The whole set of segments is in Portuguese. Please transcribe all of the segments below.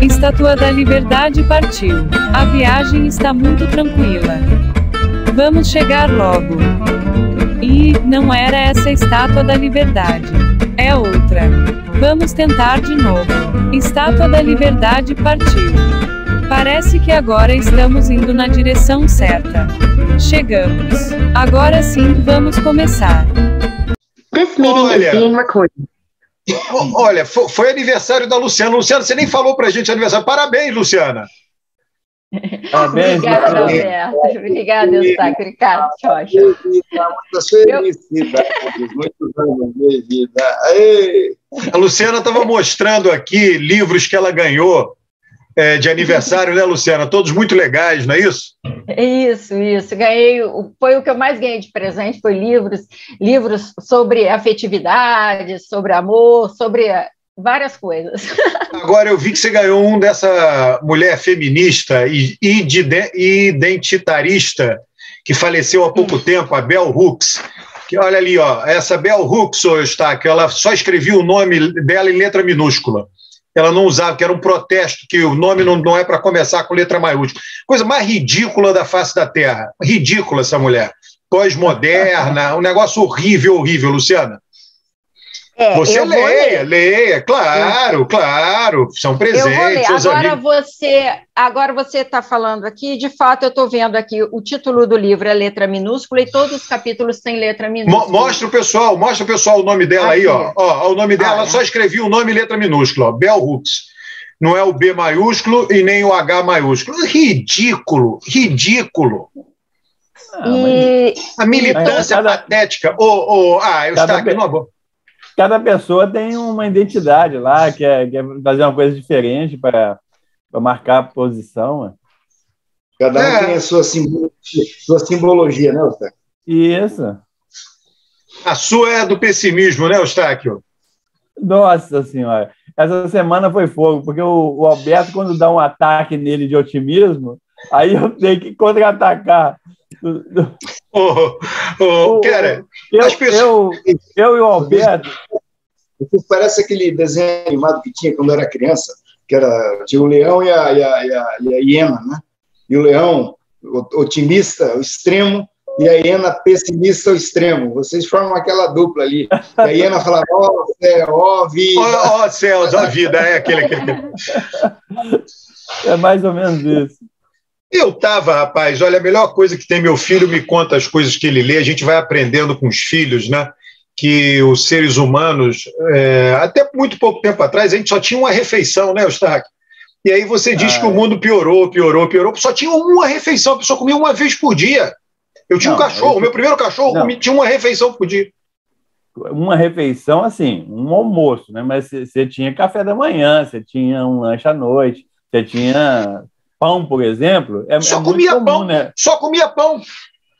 Estátua da Liberdade partiu. A viagem está muito tranquila. Vamos chegar logo. E não era essa a Estátua da Liberdade. É outra. Vamos tentar de novo. Estátua da Liberdade partiu. Parece que agora estamos indo na direção certa. Chegamos. Agora sim, vamos começar. This meeting is being recorded. Olha, foi aniversário da Luciana. Luciana, você nem falou pra gente aniversário. Parabéns, Luciana. Parabéns, Obrigada, Alberto. Obrigada, Eustáquio. Ricardo, Xoxa. Muitas felicidades, muitos anos de vida. Aê! A Luciana estava mostrando aqui livros que ela ganhou de aniversário, né, Luciana? Todos muito legais, não é isso? Isso. Ganhei, foi o que eu mais ganhei de presente, foi livros sobre afetividade, sobre amor, sobre várias coisas. Agora eu vi que você ganhou um dessa mulher feminista e identitarista que faleceu há pouco tempo, a Bell Hooks. Que, olha ali, ó, essa Bell Hooks, Eustáquio, ela só escrevia o nome dela em letra minúscula. Ela não usava, que era um protesto, que o nome não é para começar com letra maiúscula. Coisa mais ridícula da face da Terra. Ridícula essa mulher. Pós-moderna, um negócio horrível, Luciana. Você leia, claro, são presentes. Eu vou ler. Agora você está falando aqui, de fato, eu estou vendo aqui o título do livro é letra minúscula e todos os capítulos têm letra minúscula. Mostra o pessoal o nome dela aqui. Aí, ó. O nome dela, ela só escrevia o nome em letra minúscula, ó, Bell Hooks. Não é o B maiúsculo e nem o H maiúsculo. Ridículo. A militância patética. Eu estou aqui numa boa. Cada pessoa tem uma identidade lá, quer fazer uma coisa diferente para marcar a posição. Cada um tem a sua simbologia, né, Eustáquio? Isso. A sua é do pessimismo, né, Eustáquio? Nossa Senhora. Essa semana foi fogo, porque o Alberto, quando dá um ataque nele de otimismo, aí eu tenho que contra-atacar. Cara, eu e o Alberto. Parece aquele desenho animado que tinha quando eu era criança, tinha o leão e a hiena, né? E o leão otimista, o extremo, e a hiena pessimista, o extremo. Vocês formam aquela dupla ali. E a hiena fala: ó céu, ó vida. Ó céus, ó vida, é aquele. É mais ou menos isso. Eu estava, rapaz, olha, a melhor coisa que tem, meu filho me conta as coisas que ele lê, a gente vai aprendendo com os filhos, né? Que os seres humanos, até muito pouco tempo atrás, a gente só tinha uma refeição, né, Eustáquio? E aí você diz que o mundo piorou, só tinha uma refeição, a pessoa comia uma vez por dia. Eu tinha um cachorro, meu primeiro cachorro tinha uma refeição por dia. Uma refeição, assim, um almoço, né? Mas você tinha café da manhã, você tinha um lanche à noite, você tinha... Pão, por exemplo, só comia comum, pão, né? Só comia pão.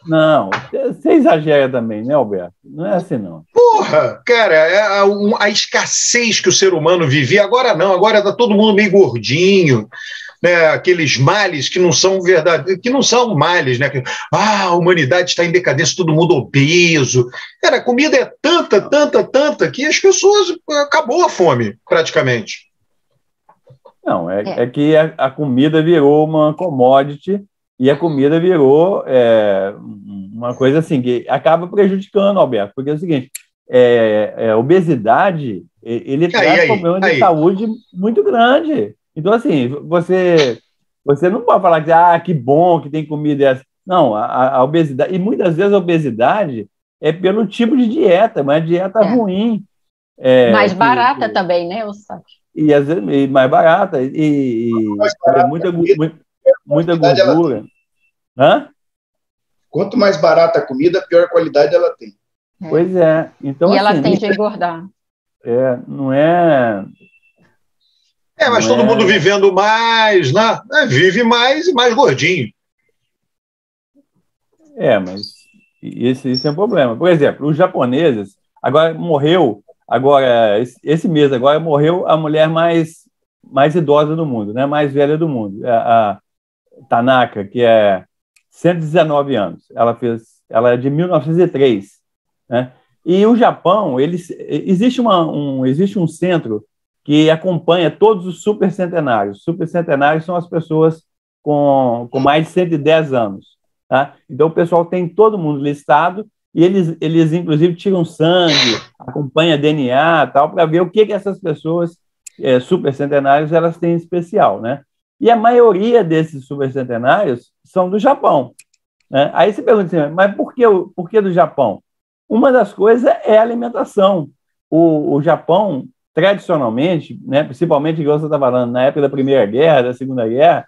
Não, você exagera também, né, Alberto? Não é assim, não. Porra, cara, a escassez que o ser humano vivia, agora não, agora está todo mundo meio gordinho, né? Aqueles males que não são verdade, que não são males, né? A humanidade está em decadência, todo mundo obeso. Cara, a comida é tanta, que as pessoas... Acabou a fome, praticamente. Não, é que a comida virou uma commodity e a comida virou uma coisa assim que acaba prejudicando, Alberto, porque é o seguinte, a obesidade, ele traz problemas de saúde muito grande. Então, assim, você não pode falar que bom que tem comida essa. Não, a obesidade, e muitas vezes a obesidade é pelo tipo de dieta, mas dieta ruim. Mais barata também, né, Eustáquio? E às vezes mais barata e muita gordura. Hã? Quanto mais barata a comida, pior qualidade ela tem. Pois é. Então, e ela tende a engordar. Não é... mas todo mundo vivendo mais, né? Vive mais e mais gordinho. Mas isso é um problema. Por exemplo, os japoneses, esse mês agora morreu a mulher mais idosa do mundo, né? Mais velha do mundo, a Tanaka, que é 119 anos. Ela é de 1903, né? E o Japão, existe um centro que acompanha todos os supercentenários. Supercentenários são as pessoas com mais de 110 anos. Tá? Então, o pessoal tem todo mundo listado e eles inclusive, tiram sangue, acompanham DNA tal, para ver o que essas pessoas supercentenários elas têm em especial. Né? E a maioria desses supercentenários são do Japão. Né? Aí você pergunta assim, mas por que do Japão? Uma das coisas é a alimentação. O Japão, tradicionalmente, né, principalmente, igual você está falando, na época da Primeira Guerra, da Segunda Guerra,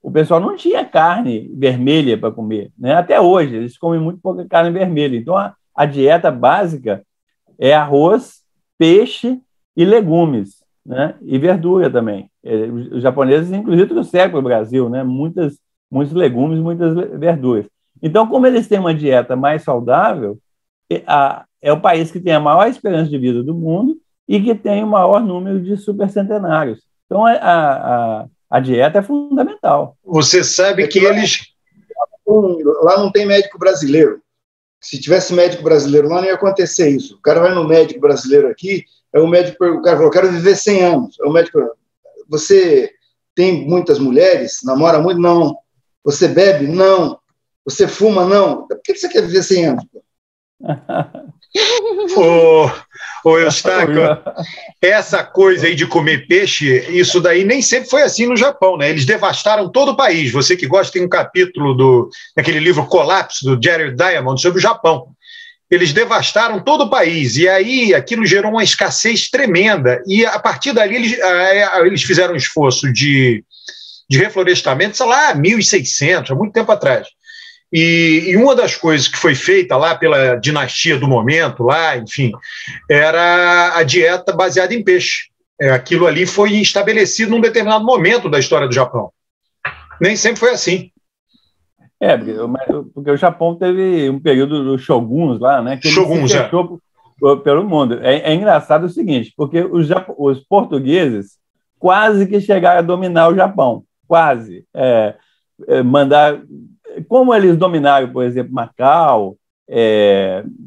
o pessoal não tinha carne vermelha para comer. Né? Até hoje, eles comem muito pouca carne vermelha. Então, a dieta básica é arroz, peixe e legumes, né? E verdura também. Os japoneses, inclusive, trouxeram para o Brasil, né? Muitos legumes, muitas verduras. Então, como eles têm uma dieta mais saudável, é o país que tem a maior esperança de vida do mundo e que tem o maior número de supercentenários. Então, a dieta é fundamental. Você sabe que eles... Lá não tem médico brasileiro. Se tivesse médico brasileiro lá, não ia acontecer isso. O cara vai no médico brasileiro aqui, o cara falou, quero viver 100 anos. O médico pergunta, você tem muitas mulheres? Namora muito? Não. Você bebe? Não. Você fuma? Não. Por que você quer viver 100 anos? Ô Eustáquio, essa coisa aí de comer peixe, isso daí nem sempre foi assim no Japão, né? Eles devastaram todo o país. Você que gosta, tem um capítulo daquele livro Colapso, do Jared Diamond, sobre o Japão. Eles devastaram todo o país, e aí aquilo gerou uma escassez tremenda, e a partir dali eles fizeram um esforço de reflorestamento, sei lá, 1600, há muito tempo atrás. E uma das coisas que foi feita lá pela dinastia do momento, lá, enfim, era a dieta baseada em peixe. Aquilo ali foi estabelecido num determinado momento da história do Japão. Nem sempre foi assim. Porque o Japão teve um período dos shoguns lá, né? Que ele se fechou pelo mundo. É engraçado o seguinte, porque os portugueses quase que chegaram a dominar o Japão. Quase. Como eles dominaram, por exemplo, Macau,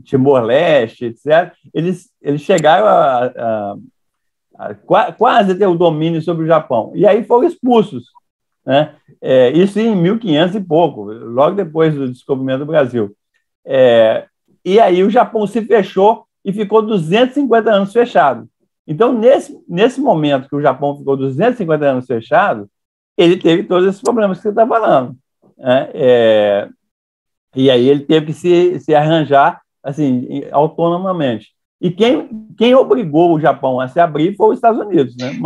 Timor-Leste, etc., eles chegaram a quase ter o domínio sobre o Japão. E aí foram expulsos. Né? Isso em 1500 e pouco, logo depois do descobrimento do Brasil. E aí o Japão se fechou e ficou 250 anos fechado. Então, nesse momento que o Japão ficou 250 anos fechado, ele teve todos esses problemas que você está falando. E aí ele teve que se arranjar assim, autonomamente. E quem obrigou o Japão a se abrir foi os Estados Unidos. Né?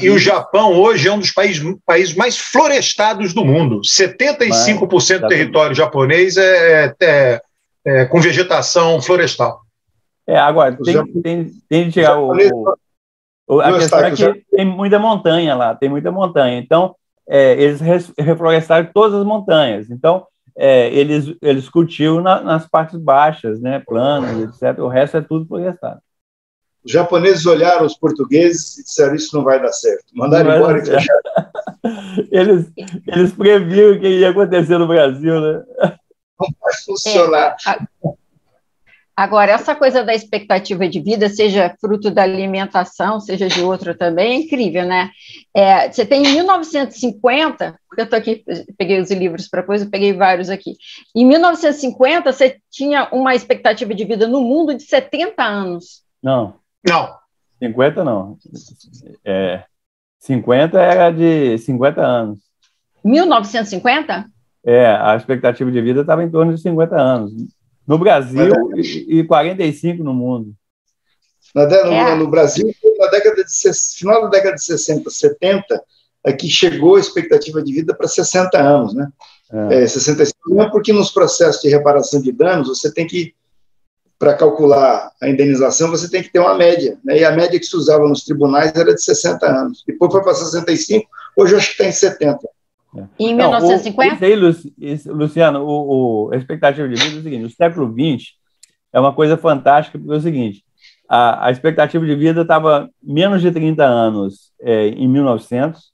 E o Japão hoje é um dos países mais florestados do mundo. 75% do território japonês é com vegetação florestal. Agora, tem de tirar a questão é que tem muita montanha lá, tem muita montanha. Então, eles reflorestaram todas as montanhas. Então, eles cultivam nas partes baixas, né, planas, etc. O resto é tudo florestado. Os japoneses olharam os portugueses e disseram, isso não vai dar certo. Mandaram embora e fecharam. Eles previram o que ia acontecer no Brasil, né? Não vai funcionar. Agora, essa coisa da expectativa de vida, seja fruto da alimentação, seja de outra também, é incrível, né? Você tem em 1950, eu estou aqui, peguei os livros para coisa, peguei vários aqui. Em 1950, você tinha uma expectativa de vida no mundo de 70 anos. Não. 50 não. 50 era de 50 anos. 1950? A expectativa de vida estava em torno de 50 anos. No Brasil e 45 no mundo. No Brasil, final da década de 60, 70, é que chegou a expectativa de vida para 60 anos, né? 65, não é porque nos processos de reparação de danos, você tem que, para calcular a indenização, você tem que ter uma média, né? E a média que se usava nos tribunais era de 60 anos. Depois foi para 65, hoje eu acho que está em 70. Em 1950? Luciano, a expectativa de vida é o seguinte: o século XX é uma coisa fantástica, porque é o seguinte, a expectativa de vida estava menos de 30 anos em 1900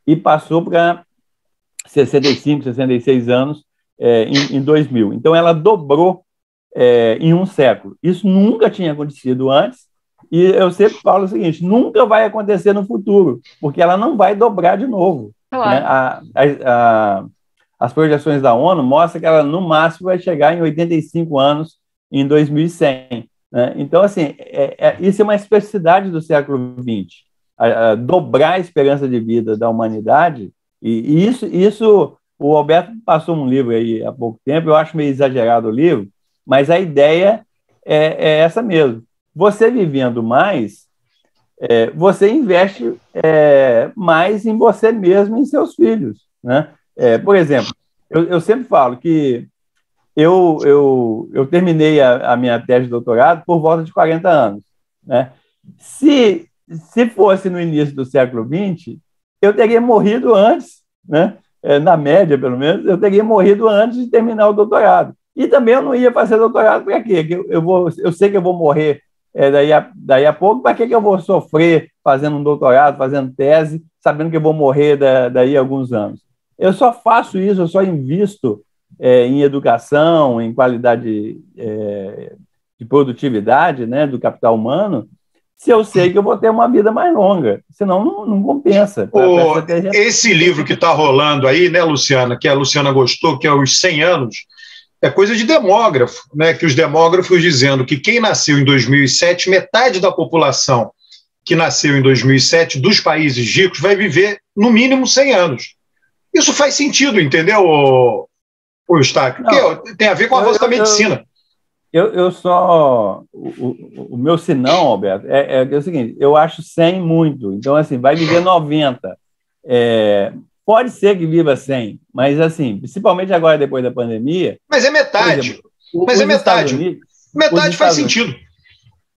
e passou para 65, 66 anos em 2000. Então, ela dobrou em um século. Isso nunca tinha acontecido antes E eu sempre falo o seguinte, nunca vai acontecer no futuro, porque ela não vai dobrar de novo. Claro. Né? As projeções da ONU mostram que ela, no máximo, vai chegar em 85 anos em 2100. Né? Então, assim, isso é uma especificidade do século XX. Dobrar a esperança de vida da humanidade, e isso o Alberto passou um livro aí há pouco tempo, eu acho meio exagerado o livro, mas a ideia é essa mesmo. Você vivendo mais, você investe mais em você mesmo e em seus filhos. Né? Por exemplo, eu sempre falo que eu terminei a minha tese de doutorado por volta de 40 anos. Né? Se fosse no início do século XX, eu teria morrido antes, né? Na média, pelo menos, eu teria morrido antes de terminar o doutorado. E também eu não ia fazer doutorado para quê? Eu sei que eu vou morrer daí a pouco, para que eu vou sofrer fazendo um doutorado, fazendo tese, sabendo que eu vou morrer daí a alguns anos? Eu só faço isso, eu só invisto em educação, em qualidade de produtividade, né, do capital humano, se eu sei que eu vou ter uma vida mais longa, senão não compensa. Esse livro que está rolando aí, né, Luciana, que a Luciana gostou, que é Os 100 Anos, é coisa de demógrafo, né, que os demógrafos dizendo que quem nasceu em 2007, metade da população que nasceu em 2007 dos países ricos vai viver no mínimo 100 anos. Isso faz sentido, entendeu, o Eustáquio? Porque tem a ver com o avanço da medicina. O meu sinão, Alberto, é o seguinte, eu acho 100 muito, então, assim, vai viver 90. Pode ser que viva 100, mas, assim, principalmente agora, depois da pandemia... Mas é metade. Metade faz sentido.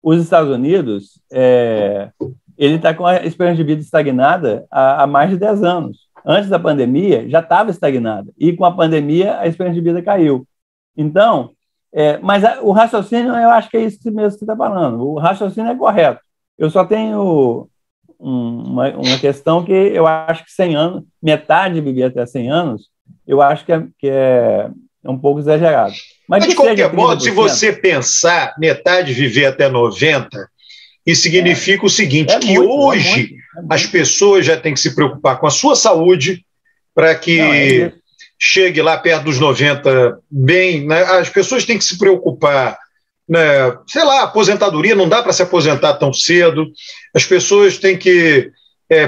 Os Estados Unidos, ele está com a esperança de vida estagnada há mais de 10 anos. Antes da pandemia, já estava estagnada. E com a pandemia, a esperança de vida caiu. Então, mas o raciocínio, eu acho que é isso mesmo que você está falando. O raciocínio é correto. Eu só tenho uma questão que eu acho que 100 anos, metade viver até 100 anos, eu acho que é um pouco exagerado. Mas de qualquer modo, se você pensar metade viver até 90, isso significa o seguinte, que hoje as pessoas já têm que se preocupar com a sua saúde para que chegue lá perto dos 90 bem, né? As pessoas têm que se preocupar, né? Sei lá, aposentadoria, não dá para se aposentar tão cedo, as pessoas têm que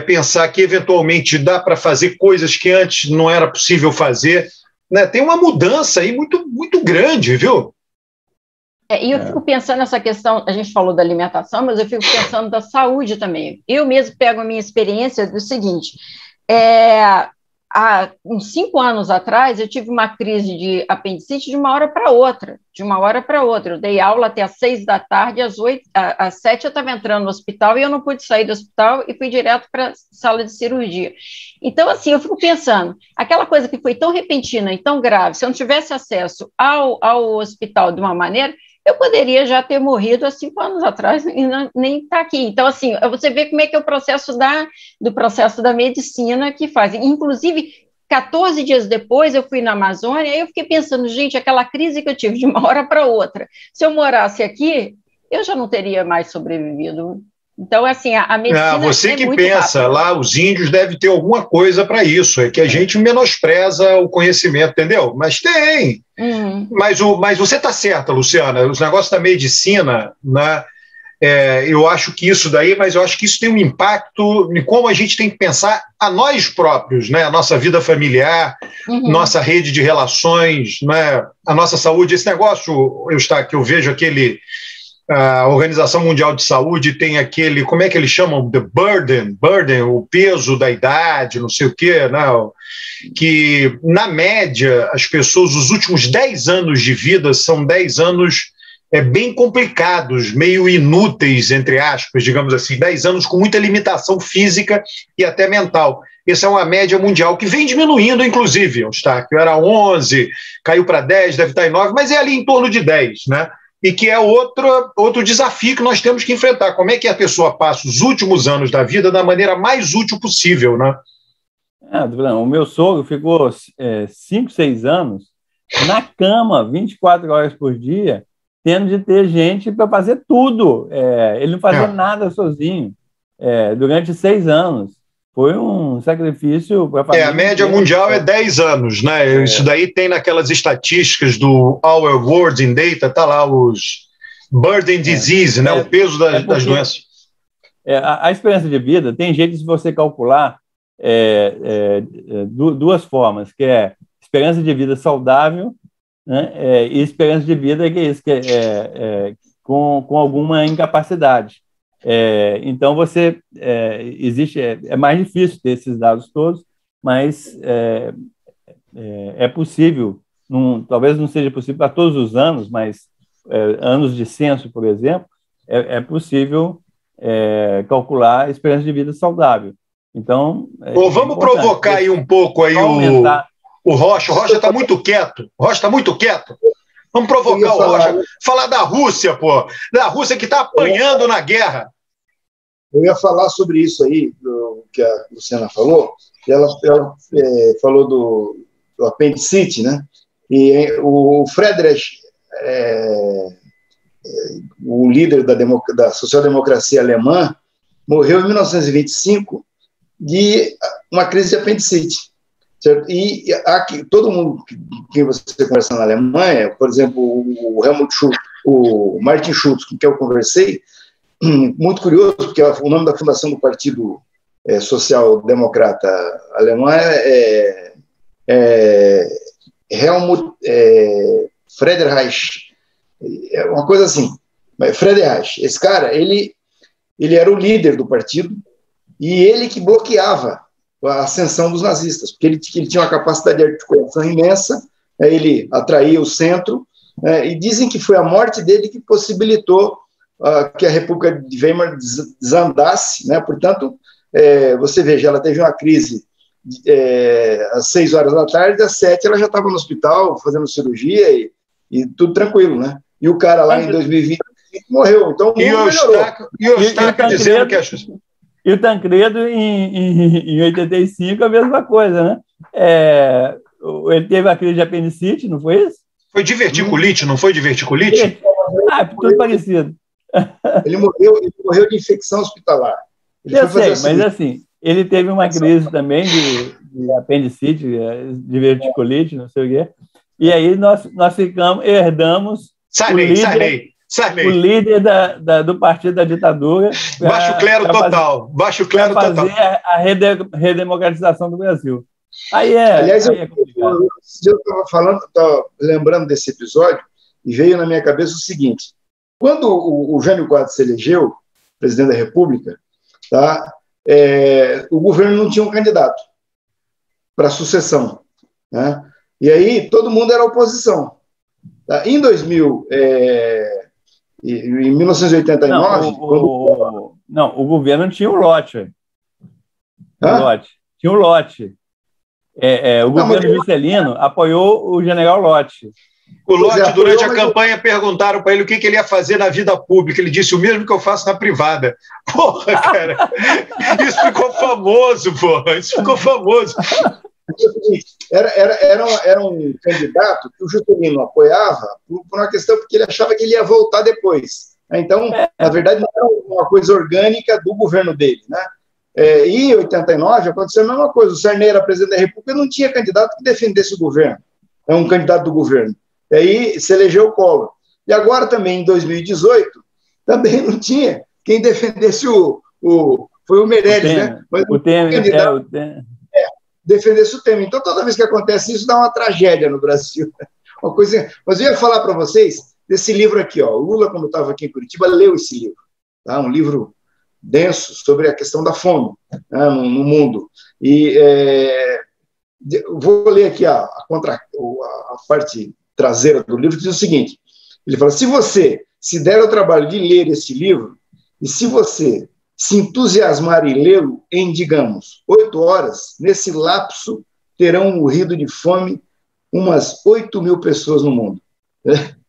pensar que eventualmente dá para fazer coisas que antes não era possível fazer, né? Tem uma mudança aí muito, muito grande, viu? E eu fico pensando nessa questão, a gente falou da alimentação, mas eu fico pensando da saúde também. Eu mesmo pego a minha experiência do seguinte, há uns 5 anos atrás, eu tive uma crise de apendicite de uma hora para outra. Eu dei aula até às 6 da tarde, às 7 eu estava entrando no hospital e eu não pude sair do hospital e fui direto para a sala de cirurgia. Então, assim, eu fico pensando, aquela coisa que foi tão repentina e tão grave, se eu não tivesse acesso ao hospital de uma maneira, eu poderia já ter morrido há 5 anos atrás e nem estar aqui. Então, assim, você vê como é que é o processo do processo da medicina que faz. Inclusive, 14 dias depois, eu fui na Amazônia e eu fiquei pensando, gente, aquela crise que eu tive de uma hora para outra, se eu morasse aqui, eu já não teria mais sobrevivido. Então, assim, a medicina você que pensa, rápido. Lá os índios devem ter alguma coisa para isso, é que a gente menospreza o conhecimento, entendeu? Mas tem. Mas você está certa, Luciana, os negócios da medicina, né, eu acho que isso daí, mas eu acho que isso tem um impacto em como a gente tem que pensar a nós próprios, né, a nossa vida familiar, nossa rede de relações, né, a nossa saúde. Esse negócio, que eu vejo a Organização Mundial de Saúde tem aquele, como é que eles chamam? The burden, o peso da idade, não sei o quê, né? Que, na média, as pessoas, os últimos 10 anos de vida são 10 anos bem complicados, meio inúteis, entre aspas, digamos assim, 10 anos com muita limitação física e até mental. Essa é uma média mundial que vem diminuindo, inclusive, Eustáquio, era 11, caiu para 10, deve estar em 9, mas é ali em torno de 10, né? E que é outro desafio que nós temos que enfrentar. Como é que a pessoa passa os últimos anos da vida da maneira mais útil possível, né? O meu sogro ficou 5, 6 anos na cama, 24 horas por dia, tendo de ter gente para fazer tudo. Ele não fazia nada sozinho durante 6 anos. Foi um sacrifício para fazer. A média mundial é 10 anos, né? Isso daí tem naquelas estatísticas do Our World in Data, tá lá os burden disease, né? O peso das doenças. A esperança de vida tem jeito de você calcular duas formas, que é esperança de vida saudável, né? E esperança de vida que é isso, que com alguma incapacidade. Então, é mais difícil ter esses dados todos, mas é possível, talvez não seja possível para todos os anos, mas anos de censo, por exemplo, é possível calcular a esperança de vida saudável. Então, vamos provocar aí um pouco aí o Rocha. O Rocha está muito quieto. Vamos provocar o Rocha. Falar da Rússia, pô. Da Rússia que está apanhando na guerra. Eu ia falar sobre isso aí, que a Luciana falou. Ela falou do apendicite, né? E o Friedrich, o líder da social-democracia alemã, morreu em 1925 de uma crise de apendicite. Certo? E aqui, todo mundo que você conversa na Alemanha, por exemplo, o Helmut Schultz, o Martin Schulz, com quem eu conversei, muito curioso, porque o nome da fundação do Partido Social Democrata Alemão é Helmut Friedrich, uma coisa assim, Friedrich. Esse cara, ele era o líder do partido e ele que bloqueava a ascensão dos nazistas, porque ele tinha uma capacidade de articulação imensa, ele atraía o centro, e dizem que foi a morte dele que possibilitou que a República de Weimar desandasse, né? Portanto, você veja, ela teve uma crise às 6 horas da tarde, às 7 ela já estava no hospital fazendo cirurgia e tudo tranquilo, né? E o cara lá em 2020 morreu, então o mundo melhorou. E o Eustáquio dizendo que E o Tancredo, em 85, a mesma coisa, né? Ele teve a crise de apendicite, não foi isso? Foi diverticulite, não foi diverticulite? Tudo parecido. Ele morreu de infecção hospitalar. Eu sei, mas assim, ele teve uma crise também de apendicite, de verticulite, não sei o quê. E aí nós herdamos o líder do partido da ditadura. Baixo clero total. Fazer a redemocratização do Brasil. Aliás, eu estava lembrando desse episódio e veio na minha cabeça o seguinte: quando o Jânio Quadros se elegeu presidente da República, tá, o governo não tinha um candidato para a sucessão, né? E aí todo mundo era oposição. Tá? Em 1989... o governo tinha o lote. Tinha o lote. O governo Juscelino apoiou o general Lott. O Lott, durante a campanha, perguntaram para ele o que ele ia fazer na vida pública. Ele disse: o mesmo que eu faço na privada. Porra, cara, isso ficou famoso, porra. Isso ficou famoso. Era um candidato que o Juscelino apoiava por uma questão, porque ele achava que ele ia voltar depois. Então, na verdade, não era uma coisa orgânica do governo dele, né? E em 89 aconteceu a mesma coisa. O Sarney era presidente da República e não tinha candidato que defendesse o governo. Um candidato do governo. E aí se elegeu o Collor. E agora também, em 2018, também não tinha quem defendesse foi o Meirelles, né? Mas o Temer. Defendesse o Temer. Então, toda vez que acontece isso, dá uma tragédia no Brasil. Uma coisa. Mas eu ia falar para vocês desse livro aqui, ó. O Lula, quando estava aqui em Curitiba, leu esse livro. Tá? Um livro denso sobre a questão da fome, né, no mundo. E vou ler aqui a parte traseira do livro, que diz o seguinte: ele fala, se você se der o trabalho de ler esse livro, e se você se entusiasmar em lê-lo em, digamos, 8 horas, nesse lapso terão morrido de fome umas 8.000 pessoas no mundo.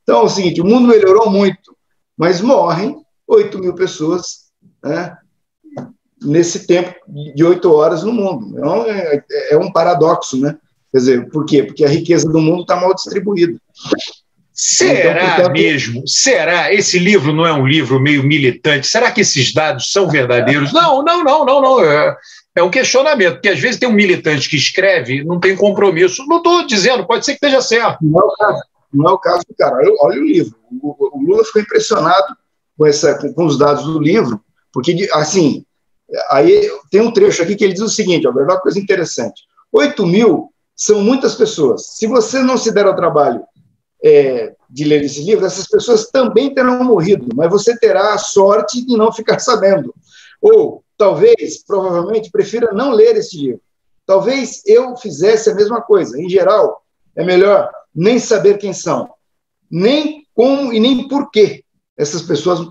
Então é o seguinte: o mundo melhorou muito, mas morrem 8.000 pessoas, né, nesse tempo de 8 horas no mundo. Então, é um paradoxo, né? Quer dizer, por quê? Porque a riqueza do mundo está mal distribuída. Será então, mesmo? Será? Esse livro não é um livro meio militante? Será que esses dados são verdadeiros? Não. É um questionamento, porque às vezes tem um militante que escreve, não tem compromisso. Não estou dizendo, pode ser que esteja certo. Não é o caso do cara. Olha o livro. O Lula ficou impressionado com os dados do livro, porque, assim, aí tem um trecho aqui que ele diz o seguinte, ó, uma coisa interessante. 8 mil são muitas pessoas. Se você não se der ao trabalho de ler esse livro, essas pessoas também terão morrido, mas você terá a sorte de não ficar sabendo. Ou, talvez, provavelmente, prefira não ler esse livro. Talvez eu fizesse a mesma coisa. Em geral, é melhor nem saber quem são, nem como e nem por que essas pessoas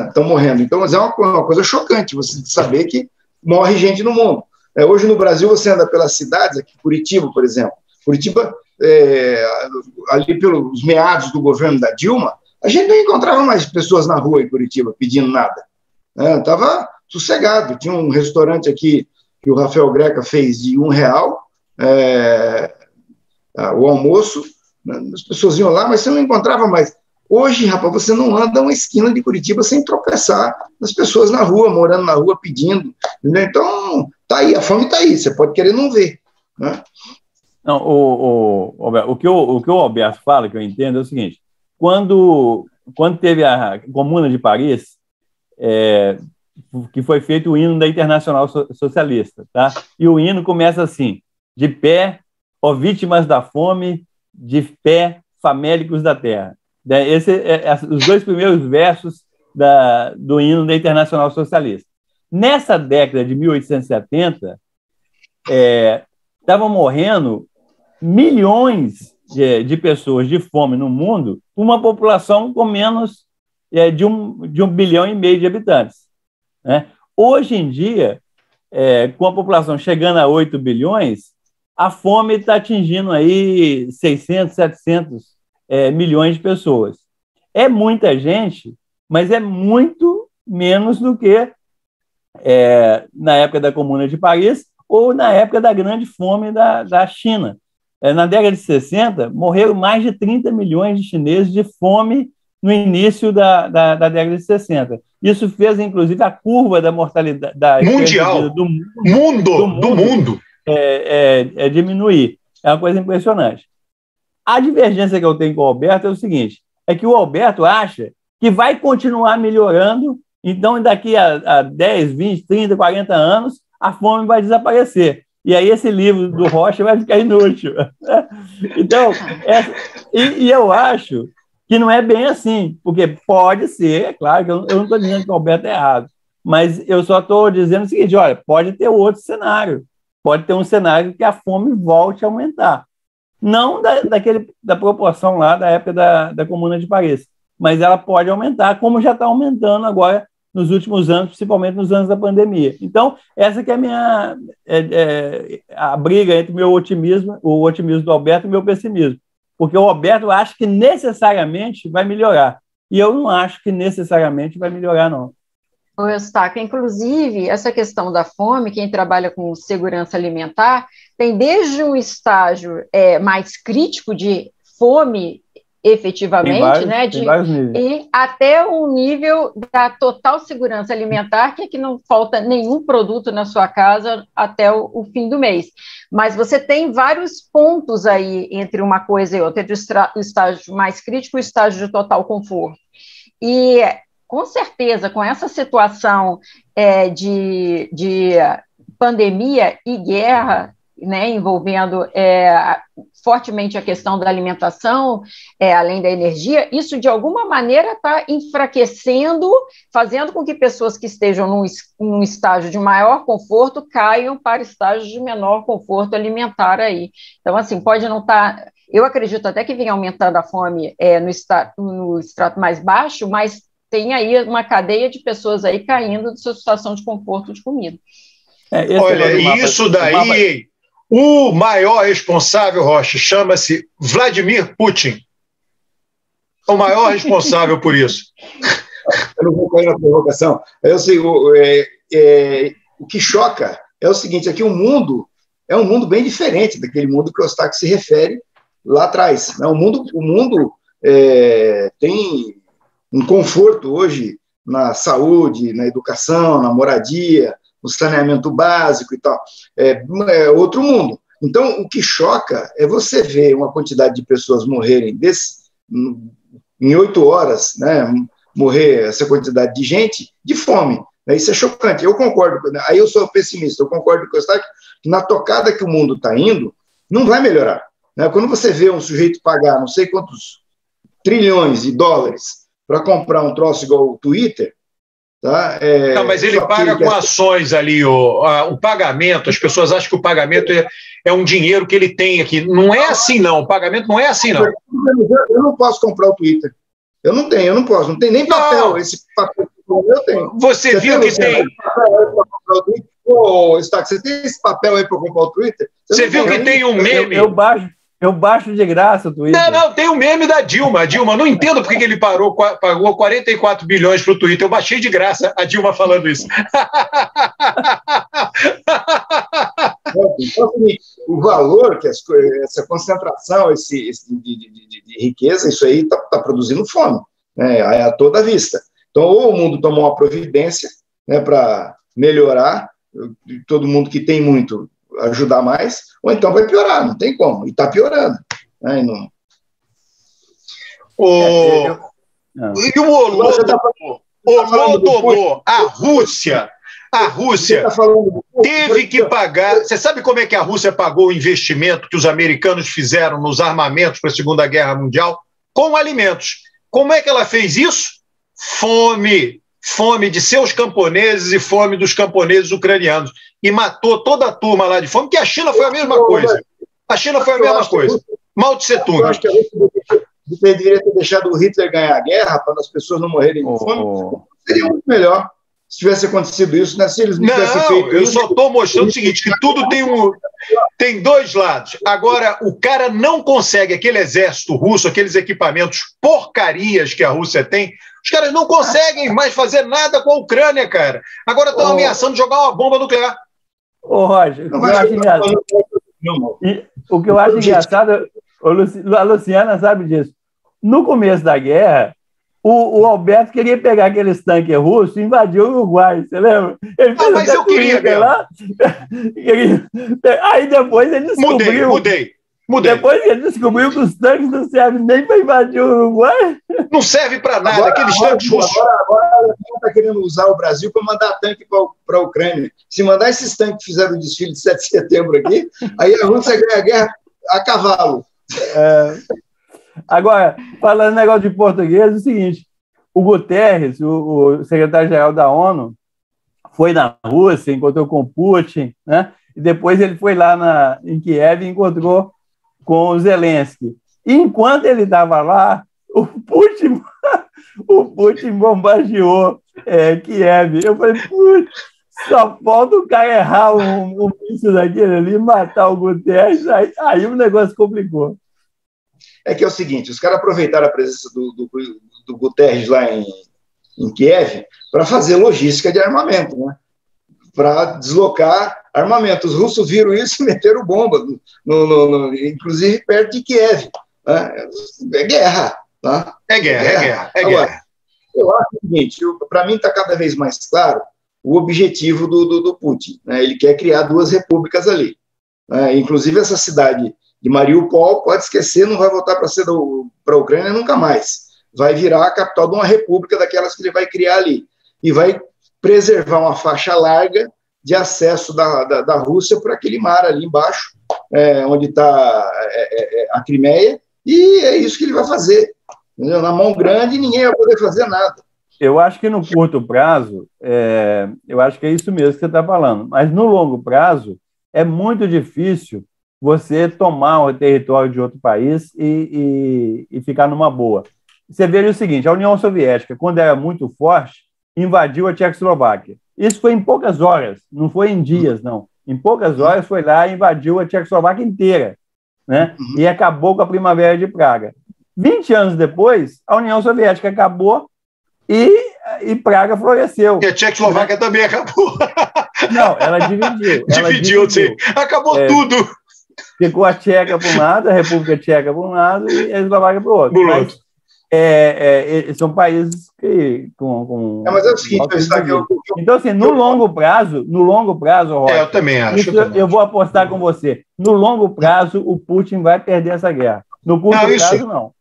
estão morrendo. Então, é uma coisa chocante você saber que morre gente no mundo. Hoje, no Brasil, você anda pelas cidades, aqui Curitiba, por exemplo. Curitiba, ali pelos meados do governo da Dilma, a gente não encontrava mais pessoas na rua em Curitiba pedindo nada. Estava sossegado. Tinha um restaurante aqui que o Rafael Greca fez de R$1, o almoço, as pessoas iam lá, mas você não encontrava mais. Hoje, rapaz, você não anda uma esquina de Curitiba sem tropeçar nas pessoas na rua, morando na rua, pedindo. Entendeu? Então, tá aí, a fome está aí, você pode querer não ver. Né? Não, o que o Alberto fala, que eu entendo, é o seguinte: quando teve a Comuna de Paris, que foi feito o hino da Internacional Socialista, tá? E o hino começa assim: de pé, ó vítimas da fome, de pé, famélicos da terra. Os 2 primeiros versos do hino da Internacional Socialista. Nessa década de 1870, estavam morrendo milhões de pessoas de fome no mundo, uma população com menos de 1,5 bilhão de habitantes. Né? Hoje em dia, com a população chegando a 8 bilhões, a fome está atingindo aí 600, 700 milhões de pessoas. É muita gente, mas é muito menos do que na época da Comuna de Paris ou na época da grande fome da China. Na década de 60, morreram mais de 30 milhões de chineses de fome no início da década de 60. Isso fez, inclusive, a curva da mortalidade mundial do mundo diminuir. É uma coisa impressionante. A divergência que eu tenho com o Alberto é o seguinte: é que o Alberto acha que vai continuar melhorando, então daqui a 10, 20, 30, 40 anos, a fome vai desaparecer. E aí esse livro do Rocha vai ficar inútil. Então, eu acho que não é bem assim, porque pode ser, é claro que eu não estou dizendo que o Alberto é errado, mas eu só estou dizendo o seguinte: olha, pode ter outro cenário, pode ter um cenário que a fome volte a aumentar. Não da proporção lá da época da Comuna de Paris, mas ela pode aumentar, como já está aumentando agora nos últimos anos, principalmente nos anos da pandemia. Então, essa que é a briga entre o otimismo do Alberto e o meu pessimismo, porque o Alberto acha que necessariamente vai melhorar, e eu não acho que necessariamente vai melhorar, não. Eustáquio, inclusive, essa questão da fome, quem trabalha com segurança alimentar, tem desde um estágio mais crítico de fome efetivamente, e até um nível da total segurança alimentar, que é que não falta nenhum produto na sua casa até o fim do mês. Mas você tem vários pontos aí entre uma coisa e outra, entre o estágio mais crítico e o estágio de total conforto. E com certeza, com essa situação de pandemia e guerra, né, envolvendo fortemente a questão da alimentação, além da energia, isso de alguma maneira está enfraquecendo, fazendo com que pessoas que estejam num estágio de maior conforto caiam para estágios de menor conforto alimentar aí. Então, assim, pode não estar... Eu acredito até que venha aumentando a fome no extrato mais baixo, mas tem aí uma cadeia de pessoas aí caindo de sua situação de conforto de comida. Olha, isso daí, o maior responsável, Rocha, chama-se Vladimir Putin. O maior responsável por isso. Eu não vou cair na provocação. O que choca é o seguinte: é que o mundo é um mundo bem diferente daquele mundo que o Eustáquio se refere lá atrás. Né? O mundo tem um conforto hoje na saúde, na educação, na moradia, no saneamento básico e tal. É outro mundo. Então, o que choca é você ver uma quantidade de pessoas morrerem em 8 horas, né, morrer essa quantidade de gente de fome. Isso é chocante. Eu concordo. Aí eu sou pessimista. Eu concordo com o Eustáquio que na tocada que o mundo está indo, não vai melhorar. Né? Quando você vê um sujeito pagar não sei quantos trilhões de dólares para comprar um troço igual o Twitter, tá? Não, mas ele paga com ações ali, o pagamento. As pessoas acham que o pagamento é um dinheiro que ele tem aqui. Não é assim, não. O pagamento não é assim, não. Eu não posso comprar o Twitter. Eu não tenho, eu não posso. Não tem nem papel. Não. Esse papel eu tenho. Você viu que tem... Você tem esse papel aí para comprar o Twitter? Você viu que tem um meme? Eu baixo de graça o Twitter. Não, tem um meme da Dilma. A Dilma, não entendo por que ele pagou 44 bilhões para o Twitter. Eu baixei de graça a Dilma falando isso. Então, o valor que essa concentração de riqueza, isso aí está produzindo fome, né, a toda vista. Então, ou o mundo tomou uma providência, né, para melhorar, todo mundo que tem muito ajudar mais, ou então vai piorar, não tem como, e está piorando. Né, não... E o Olô tomou a Rússia. A Rússia teve que pagar... Você sabe como é que a Rússia pagou o investimento que os americanos fizeram nos armamentos para a Segunda Guerra Mundial? Com alimentos. Como é que ela fez isso? Fome. Fome de seus camponeses e fome dos camponeses ucranianos. E matou toda a turma lá de fome, porque a China foi a mesma coisa. A China foi a mesma coisa. Mao Tse-tung. Eu acho que a Rússia deveria ter deixado o Hitler ganhar a guerra para as pessoas não morrerem de fome. Seria muito melhor se tivesse acontecido isso, né? Se eles não tivessem feito eu isso. Só estou mostrando o seguinte, que tudo tem dois lados. Agora, o cara não consegue, aquele exército russo, aqueles equipamentos porcarias que a Rússia tem, os caras não conseguem mais fazer nada com a Ucrânia, cara. Agora estão ameaçando jogar uma bomba nuclear. Ô, Roger, o que eu acho engraçado, a Luciana sabe disso. No começo da guerra, o Alberto queria pegar aqueles tanques russos e invadir o Uruguai, você lembra? Ele fez mas eu queria lá. Aí depois ele descobriu... Mudei. Depois ele descobriu que os tanques não servem nem para invadir o Uruguai. Não serve para nada, aqueles tanques russos. Agora ela está querendo usar o Brasil para mandar tanque para a Ucrânia. Se mandar esses tanques que fizeram o desfile de 7 de setembro aqui, aí a Rússia ganha a guerra a cavalo. Agora, falando negócio de português, é o seguinte, o Guterres, o secretário-geral da ONU, foi na Rússia, encontrou com com né? E depois ele foi lá em Kiev e encontrou com o Zelensky. E enquanto ele estava lá, o Putin bombardeou Kiev. Eu falei, putz, só falta o cara errar um míssil daquele ali, matar o Guterres, aí o negócio complicou. É que é o seguinte, os caras aproveitaram a presença do Guterres lá em Kiev para fazer logística de armamento, né? Para deslocar armamento. Os russos viram isso e meteram bomba, inclusive perto de Kiev. Né? É guerra. Tá? É guerra. Agora, eu acho o seguinte, para mim está cada vez mais claro o objetivo do Putin. Né? Ele quer criar 2 repúblicas ali. Né? Inclusive essa cidade de Mariupol, pode esquecer, não vai voltar para a Ucrânia nunca mais. Vai virar a capital de uma república daquelas que ele vai criar ali. E vai preservar uma faixa larga de acesso da Rússia por aquele mar ali embaixo, onde está a Crimeia, e é isso que ele vai fazer. Entendeu? Na mão grande, ninguém vai poder fazer nada. Eu acho que no curto prazo, eu acho que é isso mesmo que você está falando, mas no longo prazo, é muito difícil você tomar o território de outro país e ficar numa boa. Você veja o seguinte, a União Soviética, quando era muito forte, invadiu a Tchecoslováquia. Isso foi em poucas horas, não foi em dias, não. Em poucas horas foi lá e invadiu a Tchecoslováquia inteira, né? E acabou com a Primavera de Praga. 20 anos depois, a União Soviética acabou e Praga floresceu. E a Tchecoslováquia também acabou. Não, ela dividiu. Dividiu, sim. Acabou tudo. Ficou a Tcheca para um lado, a República Tcheca para um lado e a Eslováquia para o outro. são países que mas é o seguinte, então, assim, no longo prazo, Rocha, eu também acho. Eu vou apostar com você. No longo prazo, o Putin vai perder essa guerra. No curto prazo, não.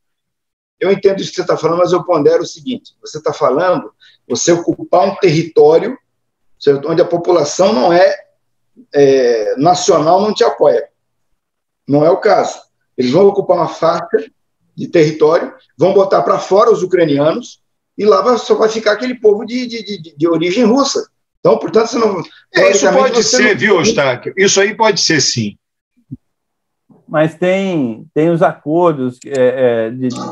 Eu entendo isso que você está falando, mas eu pondero o seguinte: você está falando você ocupar um território, certo, onde a população não nacional, não te apoia. Não é o caso. Eles vão ocupar uma faixa de território, vão botar para fora os ucranianos, e lá só vai ficar aquele povo de origem russa. Então, portanto, você não... Isso pode ser, viu, Eustáquio? Isso aí pode ser, sim. Mas tem os acordos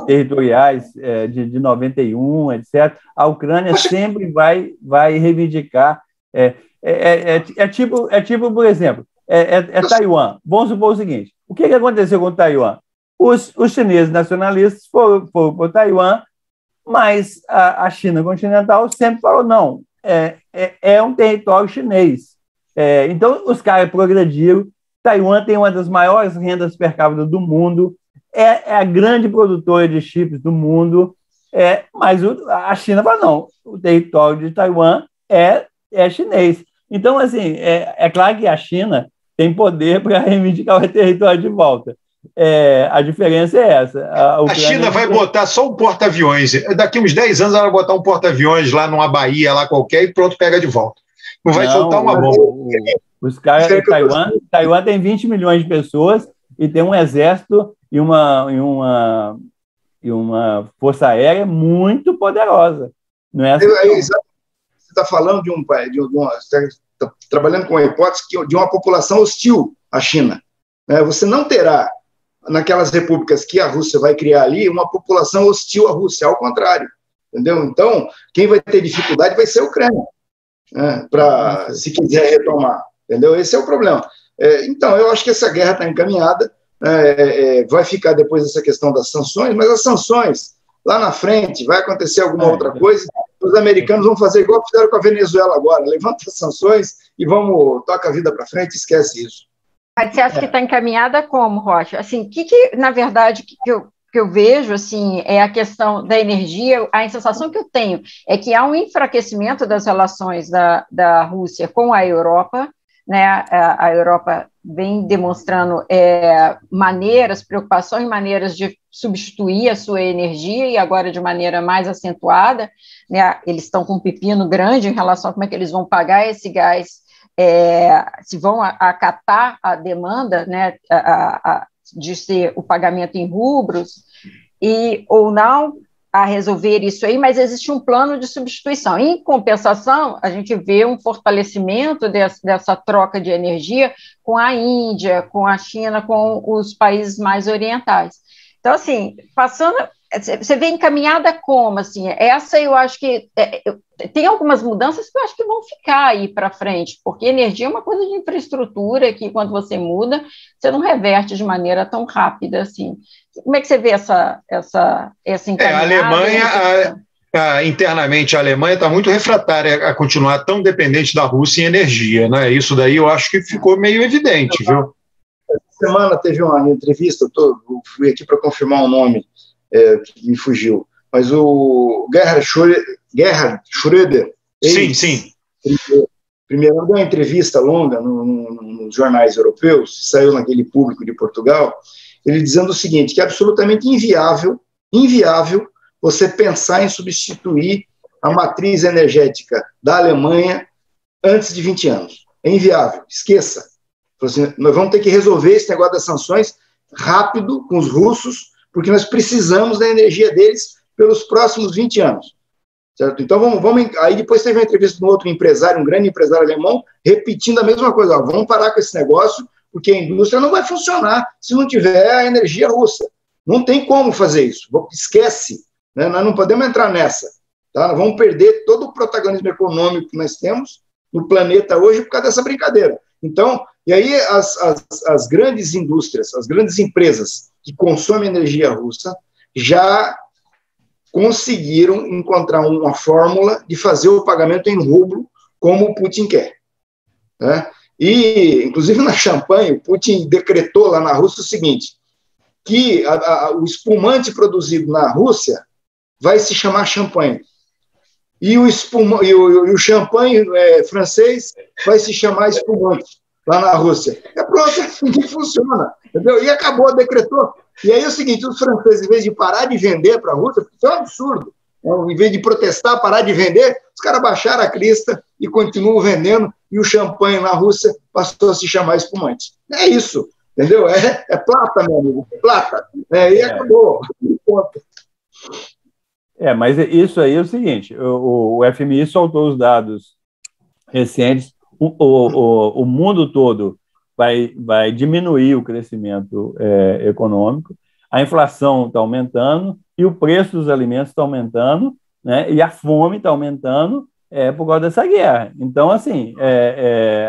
territoriais de 91, etc. A Ucrânia sempre vai reivindicar. Tipo, por exemplo, Taiwan. Vamos supor o seguinte: o que aconteceu com Taiwan? Os chineses nacionalistas foram para Taiwan, mas a China continental sempre falou: não, é um território chinês. Então, os caras progrediram. Taiwan tem uma das maiores rendas per capita do mundo, é a grande produtora de chips do mundo, mas a China fala: não, o território de Taiwan é chinês. Então, assim, é claro que a China tem poder para reivindicar o território de volta. A diferença é essa. A China vai botar só um porta-aviões. Daqui uns 10 anos ela vai botar um porta-aviões lá numa Baía, lá qualquer, e pronto, pega de volta. Não vai soltar uma bomba. Os caras de Taiwan tem 20 milhões de pessoas e tem um exército e uma força aérea muito poderosa. Não é assim? Você está falando você está trabalhando com a hipótese de uma população hostil à China. Você não terá, naquelas repúblicas que a Rússia vai criar ali, uma população hostil à Rússia, ao contrário. Entendeu? Então, quem vai ter dificuldade vai ser a Ucrânia, se quiser retomar. Entendeu? Esse é o problema. Então, eu acho que essa guerra está encaminhada, vai ficar depois essa questão das sanções, mas as sanções, lá na frente, vai acontecer alguma outra coisa, os americanos vão fazer igual fizeram com a Venezuela agora: levanta as sanções e toca a vida para frente, esquece isso. Mas você acha que está encaminhada como, Rocha? Assim, na verdade, que eu vejo, assim, é a questão da energia. A sensação que eu tenho é que há um enfraquecimento das relações da Rússia com a Europa, né? A Europa vem demonstrando preocupações, maneiras de substituir a sua energia, e agora de maneira mais acentuada, né? Eles estão com um pepino grande em relação a como é que eles vão pagar esse gás, se vão acatar a demanda, né, de ser o pagamento em rublos, ou não, a resolver isso aí, mas existe um plano de substituição. Em compensação, a gente vê um fortalecimento dessa troca de energia com a Índia, com a China, com os países mais orientais. Então, assim, você vê encaminhada como, assim, essa eu acho que tem algumas mudanças que eu acho que vão ficar aí para frente, porque energia é uma coisa de infraestrutura que, quando você muda, você não reverte de maneira tão rápida, assim. Como é que você vê essa encaminhada? A Alemanha, internamente, a Alemanha está muito refratária a continuar tão dependente da Rússia em energia, né? Isso daí eu acho que ficou meio evidente, viu? Essa semana teve uma entrevista, eu fui aqui para confirmar o nome, que me fugiu, mas o Gerhard Schröder, sim. Primeiro, deu uma entrevista longa nos jornais europeus, saiu naquele Público de Portugal, ele dizendo o seguinte, que é absolutamente inviável você pensar em substituir a matriz energética da Alemanha antes de 20 anos. É inviável, esqueça. Assim, nós vamos ter que resolver esse negócio das sanções rápido com os russos, porque nós precisamos da energia deles pelos próximos 20 anos. Certo? Então, vamos. Aí depois teve uma entrevista com outro empresário, um grande empresário alemão, repetindo a mesma coisa: vamos parar com esse negócio, porque a indústria não vai funcionar se não tiver a energia russa. Não tem como fazer isso. Esquece. Né? Nós não podemos entrar nessa. Tá? Nós vamos perder todo o protagonismo econômico que nós temos no planeta hoje por causa dessa brincadeira. Então, e aí as grandes indústrias, as grandes empresas que consomem energia russa já conseguiram encontrar uma fórmula de fazer o pagamento em rublo, como o Putin quer. Né? E, inclusive, na champanhe, o Putin decretou lá na Rússia o seguinte, que o espumante produzido na Rússia vai se chamar champanhe. E o champanhe francês vai se chamar espumante, lá na Rússia. Pronto, assim funciona. Entendeu? E acabou, decretou. E aí é o seguinte, os franceses, em vez de parar de vender para a Rússia, porque isso é um absurdo, em vez de protestar, parar de vender, os caras baixaram a crista e continuam vendendo, e o champanhe na Rússia passou a se chamar espumante. É isso, entendeu? É plata, meu amigo, plata. E acabou. Mas isso aí é o seguinte, o FMI soltou os dados recentes, o mundo todo vai diminuir o crescimento econômico, a inflação está aumentando e o preço dos alimentos está aumentando, né, e a fome está aumentando por causa dessa guerra. Então, assim,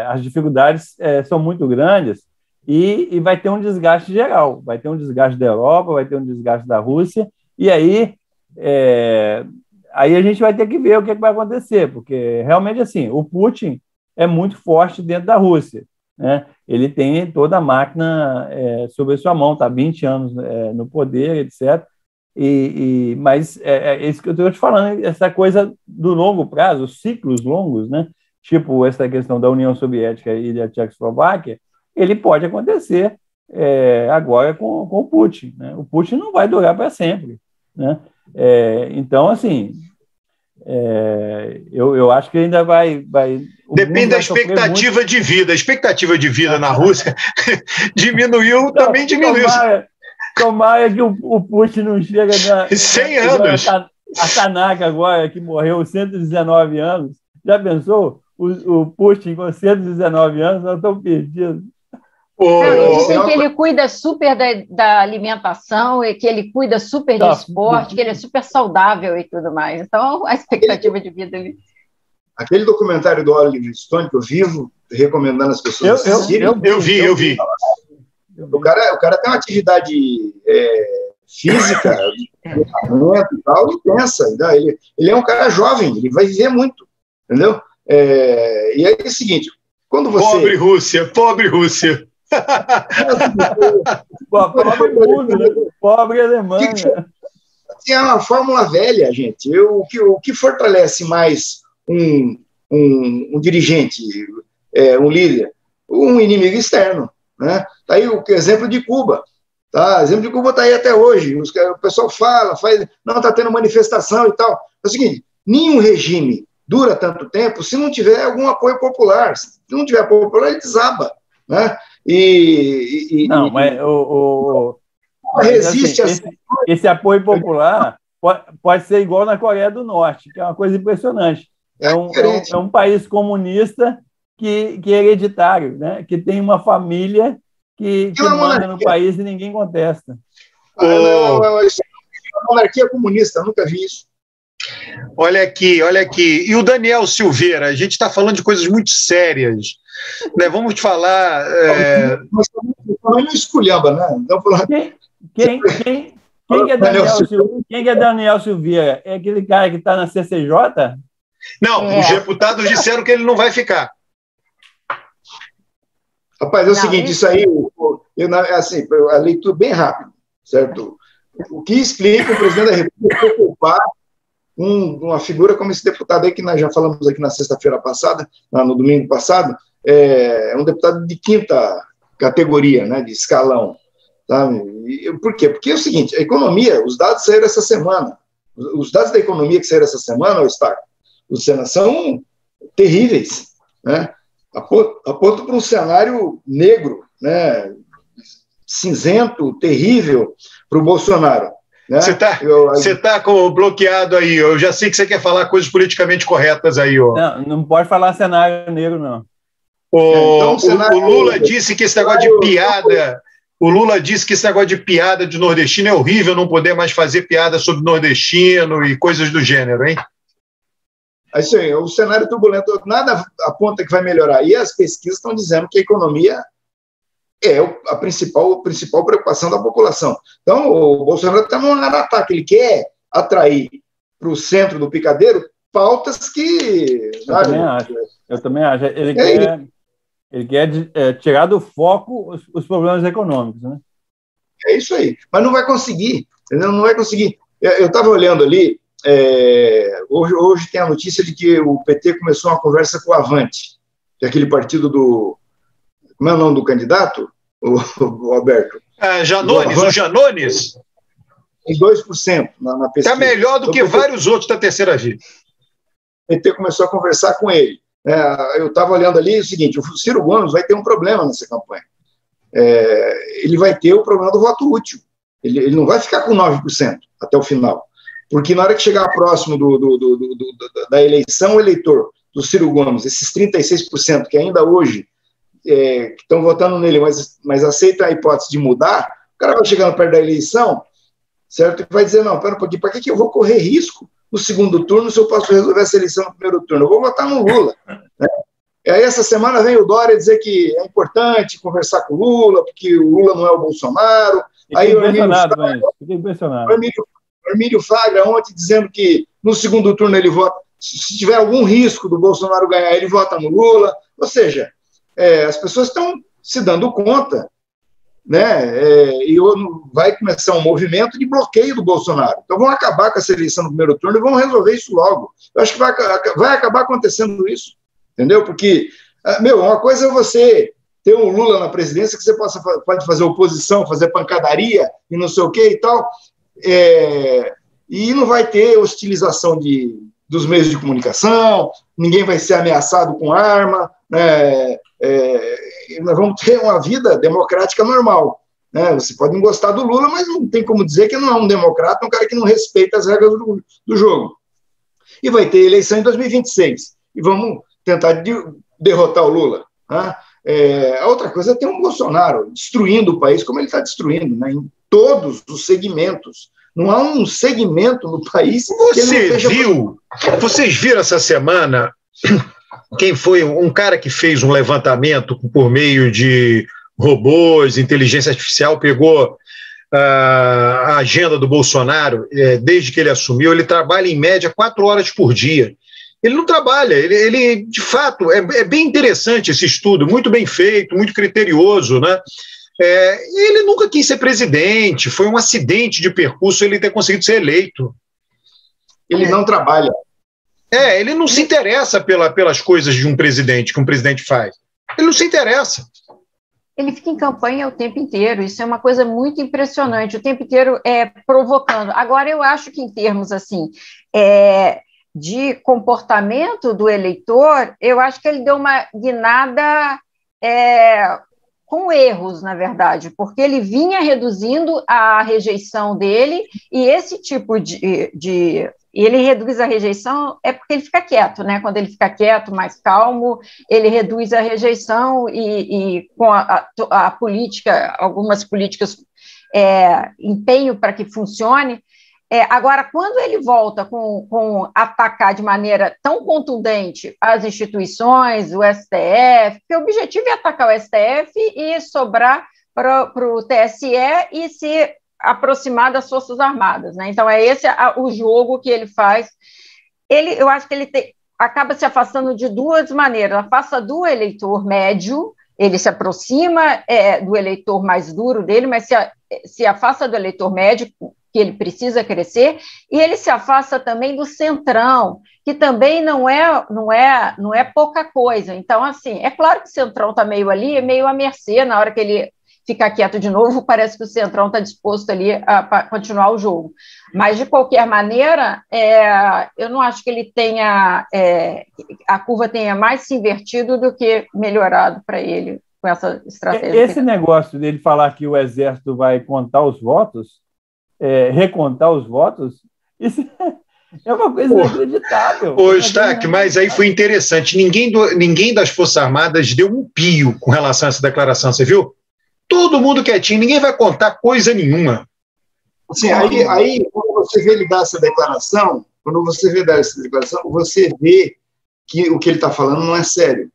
as dificuldades são muito grandes e vai ter um desgaste geral, vai ter um desgaste da Europa, vai ter um desgaste da Rússia, e aí a gente vai ter que ver o que vai acontecer, porque realmente, assim, o Putin é muito forte dentro da Rússia, né? Ele tem toda a máquina sob a sua mão, está 20 anos no poder, etc. Mas é isso que eu estou te falando, essa coisa do longo prazo, os ciclos longos, né? Tipo essa questão da União Soviética e da Tchecoslováquia, ele pode acontecer agora com o Putin, né? O Putin não vai durar para sempre, né? Então, assim, eu acho que ainda vai depende da expectativa de vida. A expectativa de vida na Rússia diminuiu, também diminuiu. Tomara que o Putin não chega 100 anos. A Tanaka agora, que morreu 119 anos. Já pensou? O Putin com 119 anos, nós estamos perdidos. Dizem que ele cuida super da alimentação e que ele cuida super de esporte, que ele é super saudável e tudo mais. Então, a expectativa de vida dele... Aquele documentário do Oliver Stone que eu vivo recomendando as pessoas assistirem. Eu vi. O cara tem uma atividade física, e tal, intensa. Ele é um cara jovem, ele vai viver muito, entendeu? E aí é o seguinte, quando você... Pobre Rússia. Pobre mundo, né? Pobre Alemanha. É uma fórmula velha, gente. O que fortalece mais um dirigente, um líder? Um inimigo externo, né? Tá aí o exemplo de Cuba. Tá? O exemplo de Cuba está aí até hoje. O pessoal não está tendo manifestação e tal. É o seguinte, nenhum regime dura tanto tempo se não tiver algum apoio popular. Se não tiver apoio popular, ele desaba, né? Resiste esse apoio popular pode ser igual na Coreia do Norte, que é uma coisa impressionante. É um país comunista que é hereditário, né? Que tem uma família que manda no país e ninguém contesta. A monarquia comunista, eu nunca vi isso. Olha aqui. E o Daniel Silveira, a gente está falando de coisas muito sérias, né? Vamos falar... Mas também não esculhamba, né? Quem que é Daniel Silveira? É aquele cara que está na CCJ? Não, os deputados disseram que ele não vai ficar. Rapaz, é o seguinte, isso aí, a leitura bem rápida, certo? O que explica o presidente da República preocupar uma figura como esse deputado aí, que nós já falamos aqui na sexta-feira passada, no domingo passado, é um deputado de 5ª categoria, né, de escalão. Tá? Por quê? Porque é o seguinte, a economia, os dados saíram essa semana. Os dados da economia que saíram essa semana, são terríveis, né? Apontam para um cenário negro, né? Cinzento, terrível para o Bolsonaro. Né? Você tá bloqueado aí. Eu já sei que você quer falar coisas politicamente corretas aí. Ó. Não pode falar cenário negro, não. O Lula disse que esse negócio de piada... O Lula disse que esse negócio de piada de nordestino é horrível, não poder mais fazer piada sobre nordestino e coisas do gênero, hein? É isso aí, o cenário turbulento, nada aponta que vai melhorar. E as pesquisas estão dizendo que a economia é a principal preocupação da população. Então, o Bolsonaro está num ataque, ele quer atrair para o centro do picadeiro pautas que... Eu também acho. Ele quer tirar do foco os problemas econômicos, né? É isso aí. Mas não vai conseguir, entendeu? Não vai conseguir. Eu estava olhando ali, hoje tem a notícia de que o PT começou uma conversa com o Avante, que é aquele partido do... Como é o nome do candidato, o Alberto? Janones, o Janones. Em 2% na pesquisa. Está melhor do que vários outros da terceira via. O PT começou a conversar com ele. Eu estava olhando ali o seguinte, o Ciro Gomes vai ter um problema nessa campanha. Ele vai ter o problema do voto útil. Ele não vai ficar com 9% até o final. Porque na hora que chegar próximo da eleição, o eleitor do Ciro Gomes, esses 36% que ainda hoje que estão votando nele, mas aceitam a hipótese de mudar, o cara vai chegando perto da eleição, certo? E vai dizer, não, pera um pouquinho, para que eu vou correr risco no segundo turno se eu posso resolver essa eleição no primeiro turno? Eu vou votar no Lula. Né? E aí essa semana vem o Dória dizer que é importante conversar com o Lula, porque o Lula não é o Bolsonaro. Aí o Hermínio Fraga ontem dizendo que no segundo turno ele vota, se tiver algum risco do Bolsonaro ganhar, ele vota no Lula. Ou seja, as pessoas estão se dando conta, né? E vai começar um movimento de bloqueio do Bolsonaro. Então vão acabar com essa eleição no primeiro turno e vão resolver isso logo. Eu acho que vai acabar acontecendo isso, entendeu? Porque, uma coisa é você ter um Lula na presidência que você pode fazer oposição, fazer pancadaria e não sei o que e tal, e não vai ter hostilização dos meios de comunicação, ninguém vai ser ameaçado com arma, né? Nós vamos ter uma vida democrática normal, né? Você pode não gostar do Lula, mas não tem como dizer que não é um democrata, um cara que não respeita as regras do jogo. E vai ter eleição em 2026, e vamos tentar derrotar o Lula, né? A outra coisa é ter um Bolsonaro destruindo o país, como ele está destruindo, né? Em todos os segmentos. Não há um segmento no país que ele não esteja... Vocês viram essa semana quem foi um cara que fez um levantamento por meio de robôs, inteligência artificial, pegou a agenda do Bolsonaro, desde que ele assumiu, ele trabalha em média 4 horas por dia. Ele não trabalha, ele de fato, é bem interessante esse estudo, muito bem feito, muito criterioso, né? Ele nunca quis ser presidente, foi um acidente de percurso ele ter conseguido ser eleito. Ele não trabalha. Ele não se interessa pelas coisas de um presidente, que um presidente faz. Ele não se interessa. Ele fica em campanha o tempo inteiro, isso é uma coisa muito impressionante, o tempo inteiro provocando. Agora, eu acho que em termos assim, de comportamento do eleitor, eu acho que ele deu uma guinada com erros, na verdade, porque ele vinha reduzindo a rejeição dele, e esse tipo ele reduz a rejeição porque ele fica quieto, né? Quando ele fica quieto, mais calmo, ele reduz a rejeição e com a política, algumas políticas, empenho para que funcione. Agora, quando ele volta com atacar de maneira tão contundente as instituições, o STF, porque o objetivo é atacar o STF e sobrar para o TSE e se aproximar das Forças Armadas, né? Então, esse o jogo que ele faz. Eu acho que ele acaba se afastando de duas maneiras. Afasta do eleitor médio, ele se aproxima do eleitor mais duro dele, mas se afasta do eleitor médio, que ele precisa crescer, e ele se afasta também do centrão, que também não é pouca coisa. Então, assim, é claro que o centrão está meio ali, meio à mercê, na hora que ele ficar quieto de novo, parece que o centrão está disposto ali a continuar o jogo. Mas, de qualquer maneira, eu não acho que ele a curva tenha mais se invertido do que melhorado para ele com essa estratégia. Esse negócio dele falar que o Exército vai contar os votos, recontar os votos, isso é uma coisa inacreditável. Stack, mas aí foi interessante. Ninguém das Forças Armadas deu um pio com relação a essa declaração, você viu? Todo mundo quietinho, ninguém vai contar coisa nenhuma. Assim, aí, quando você vê ele dar essa declaração, você vê que o que ele está falando não é sério.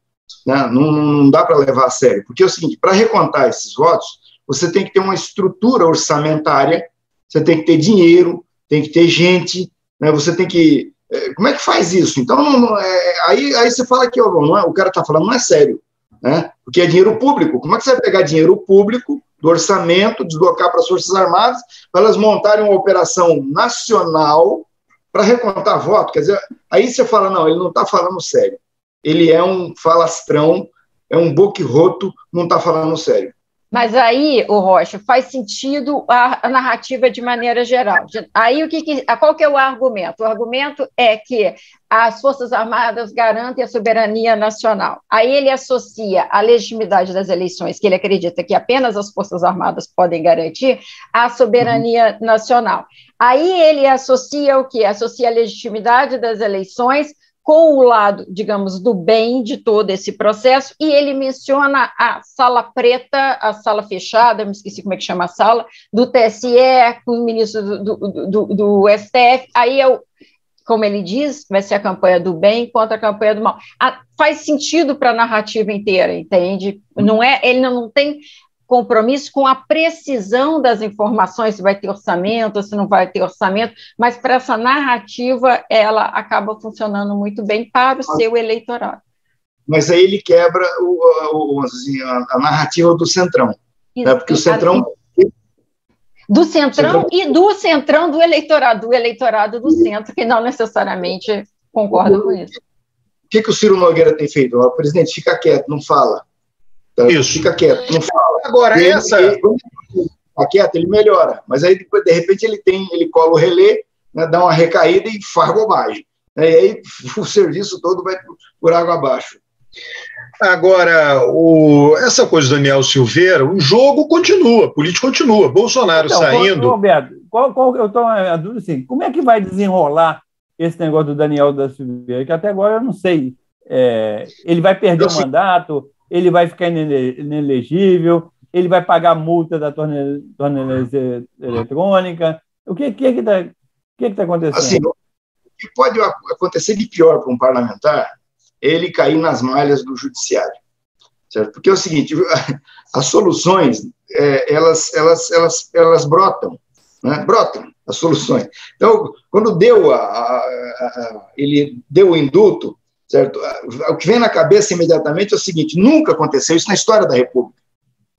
Né? Não dá para levar a sério. Porque é o seguinte, para recontar esses votos, você tem que ter uma estrutura orçamentária, você tem que ter dinheiro, tem que ter gente, né? Você tem que... Como é que faz isso? Então, aí você fala que o cara está falando não é sério. Né? Porque é dinheiro público. Como é que você vai pegar dinheiro público do orçamento, deslocar para as Forças Armadas, para elas montarem uma operação nacional para recontar voto. Quer dizer, aí você fala, não, ele não está falando sério. Ele é um falastrão, é um boquirroto, não está falando sério. Mas aí, o Rocha, faz sentido a narrativa de maneira geral. Aí, qual que é o argumento? O argumento é que as Forças Armadas garantem a soberania nacional. Aí ele associa a legitimidade das eleições, que ele acredita que apenas as Forças Armadas podem garantir, à soberania nacional. Aí ele associa o quê? Associa a legitimidade das eleições com o lado, digamos, do bem de todo esse processo, e ele menciona a sala preta, a sala fechada, me esqueci como é que chama a sala, do TSE, com o ministro do STF, aí como ele diz, vai ser a campanha do bem contra a campanha do mal. Faz sentido para a narrativa inteira, entende? Ele não tem compromisso com a precisão das informações, se vai ter orçamento, se não vai ter orçamento, mas para essa narrativa, ela acaba funcionando muito bem para o seu eleitorado. Mas aí ele quebra a narrativa do Centrão, né? Porque o Centrão... Do Centrão e do Centrão do eleitorado do centro, que não necessariamente concorda com isso. O que o Ciro Nogueira tem feito? O presidente fica quieto, não fala. Isso. Fica quieto, não fala. Agora, ele fica quieto, ele melhora. Mas aí, depois, de repente, ele cola o relé, né, dá uma recaída e faz bobagem. E aí o serviço todo vai por água abaixo. Agora, essa coisa do Daniel Silveira, o jogo continua, a política continua. Bolsonaro então, saindo... Roberto, eu estou a dúvida assim, como é que vai desenrolar esse negócio do Daniel da Silveira? Que até agora eu não sei. Ele vai perder o mandato, ele vai ficar inelegível, ele vai pagar a multa da tornozeleira eletrônica. O que está acontecendo? Assim, o que pode acontecer de pior para um parlamentar é ele cair nas malhas do judiciário, certo? Porque é o seguinte, as soluções, elas brotam, né? Brotam as soluções. Então, quando ele deu o indulto, certo? O que vem na cabeça imediatamente é o seguinte, nunca aconteceu isso na história da República.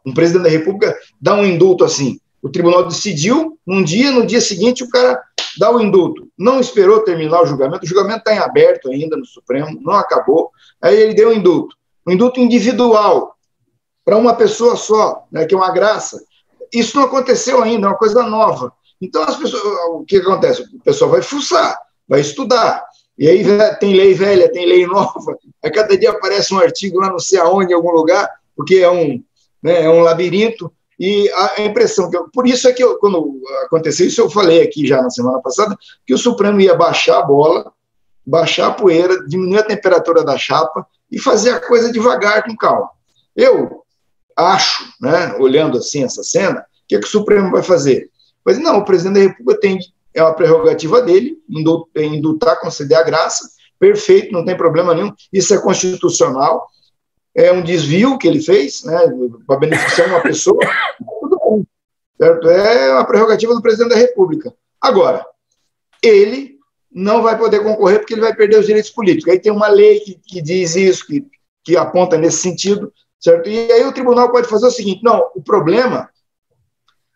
Um presidente da República dá um indulto assim. O tribunal decidiu, no dia seguinte o cara dá o indulto. Não esperou terminar o julgamento está em aberto ainda no Supremo, não acabou. Aí ele deu o indulto. Um indulto individual, para uma pessoa só, né, que é uma graça. Isso não aconteceu ainda, é uma coisa nova. Então, as pessoas, o que acontece? O pessoal vai fuçar, vai estudar. E aí tem lei velha, tem lei nova. A cada dia aparece um artigo lá não sei aonde, em algum lugar, porque é um labirinto. E a impressão por isso é que quando aconteceu isso, eu falei aqui já na semana passada, que o Supremo ia baixar a bola, baixar a poeira, diminuir a temperatura da chapa e fazer a coisa devagar, com calma. Eu acho, né, olhando assim essa cena, o que o Supremo vai fazer? Mas não, o presidente da República é uma prerrogativa dele, indultar, conceder a graça, perfeito, não tem problema nenhum, isso é constitucional, é um desvio que ele fez, né, para beneficiar uma pessoa, tudo bom, certo? É uma prerrogativa do presidente da República. Agora, ele não vai poder concorrer porque ele vai perder os direitos políticos. Aí tem uma lei que diz isso, que aponta nesse sentido, certo? E aí o tribunal pode fazer o seguinte, não, o problema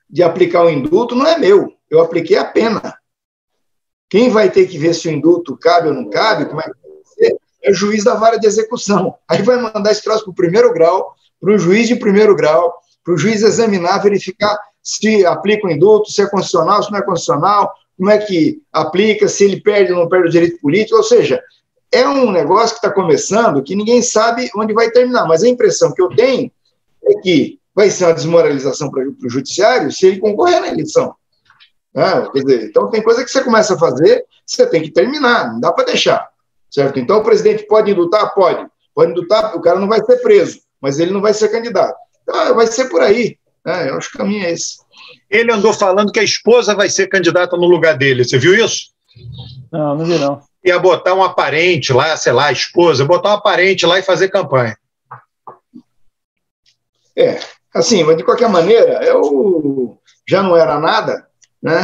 de aplicar o indulto não é meu, eu apliquei a pena. Quem vai ter que ver se o indulto cabe ou não cabe, como é que vai ser, é o juiz da vara de execução. Aí vai mandar esse troço para o primeiro grau, para o juiz de primeiro grau, para o juiz examinar, verificar se aplica o indulto, se é constitucional, se não é constitucional, como é que aplica, se ele perde ou não perde o direito político, ou seja, é um negócio que está começando que ninguém sabe onde vai terminar, mas a impressão que eu tenho é que vai ser uma desmoralização para o judiciário se ele concorrer na eleição. Quer dizer, então tem coisa que você começa a fazer, você tem que terminar, não dá para deixar, certo? Então o presidente pode indultar? Pode indultar, o cara não vai ser preso, mas ele não vai ser candidato. Então, vai ser por aí, né? Eu acho que o caminho é esse. Ele andou falando que a esposa vai ser candidata no lugar dele, você viu isso? Não vi não. Ia botar uma parente lá, sei lá, a esposa, botar uma parente lá e fazer campanha. Assim, mas de qualquer maneira, eu já não era nada, né?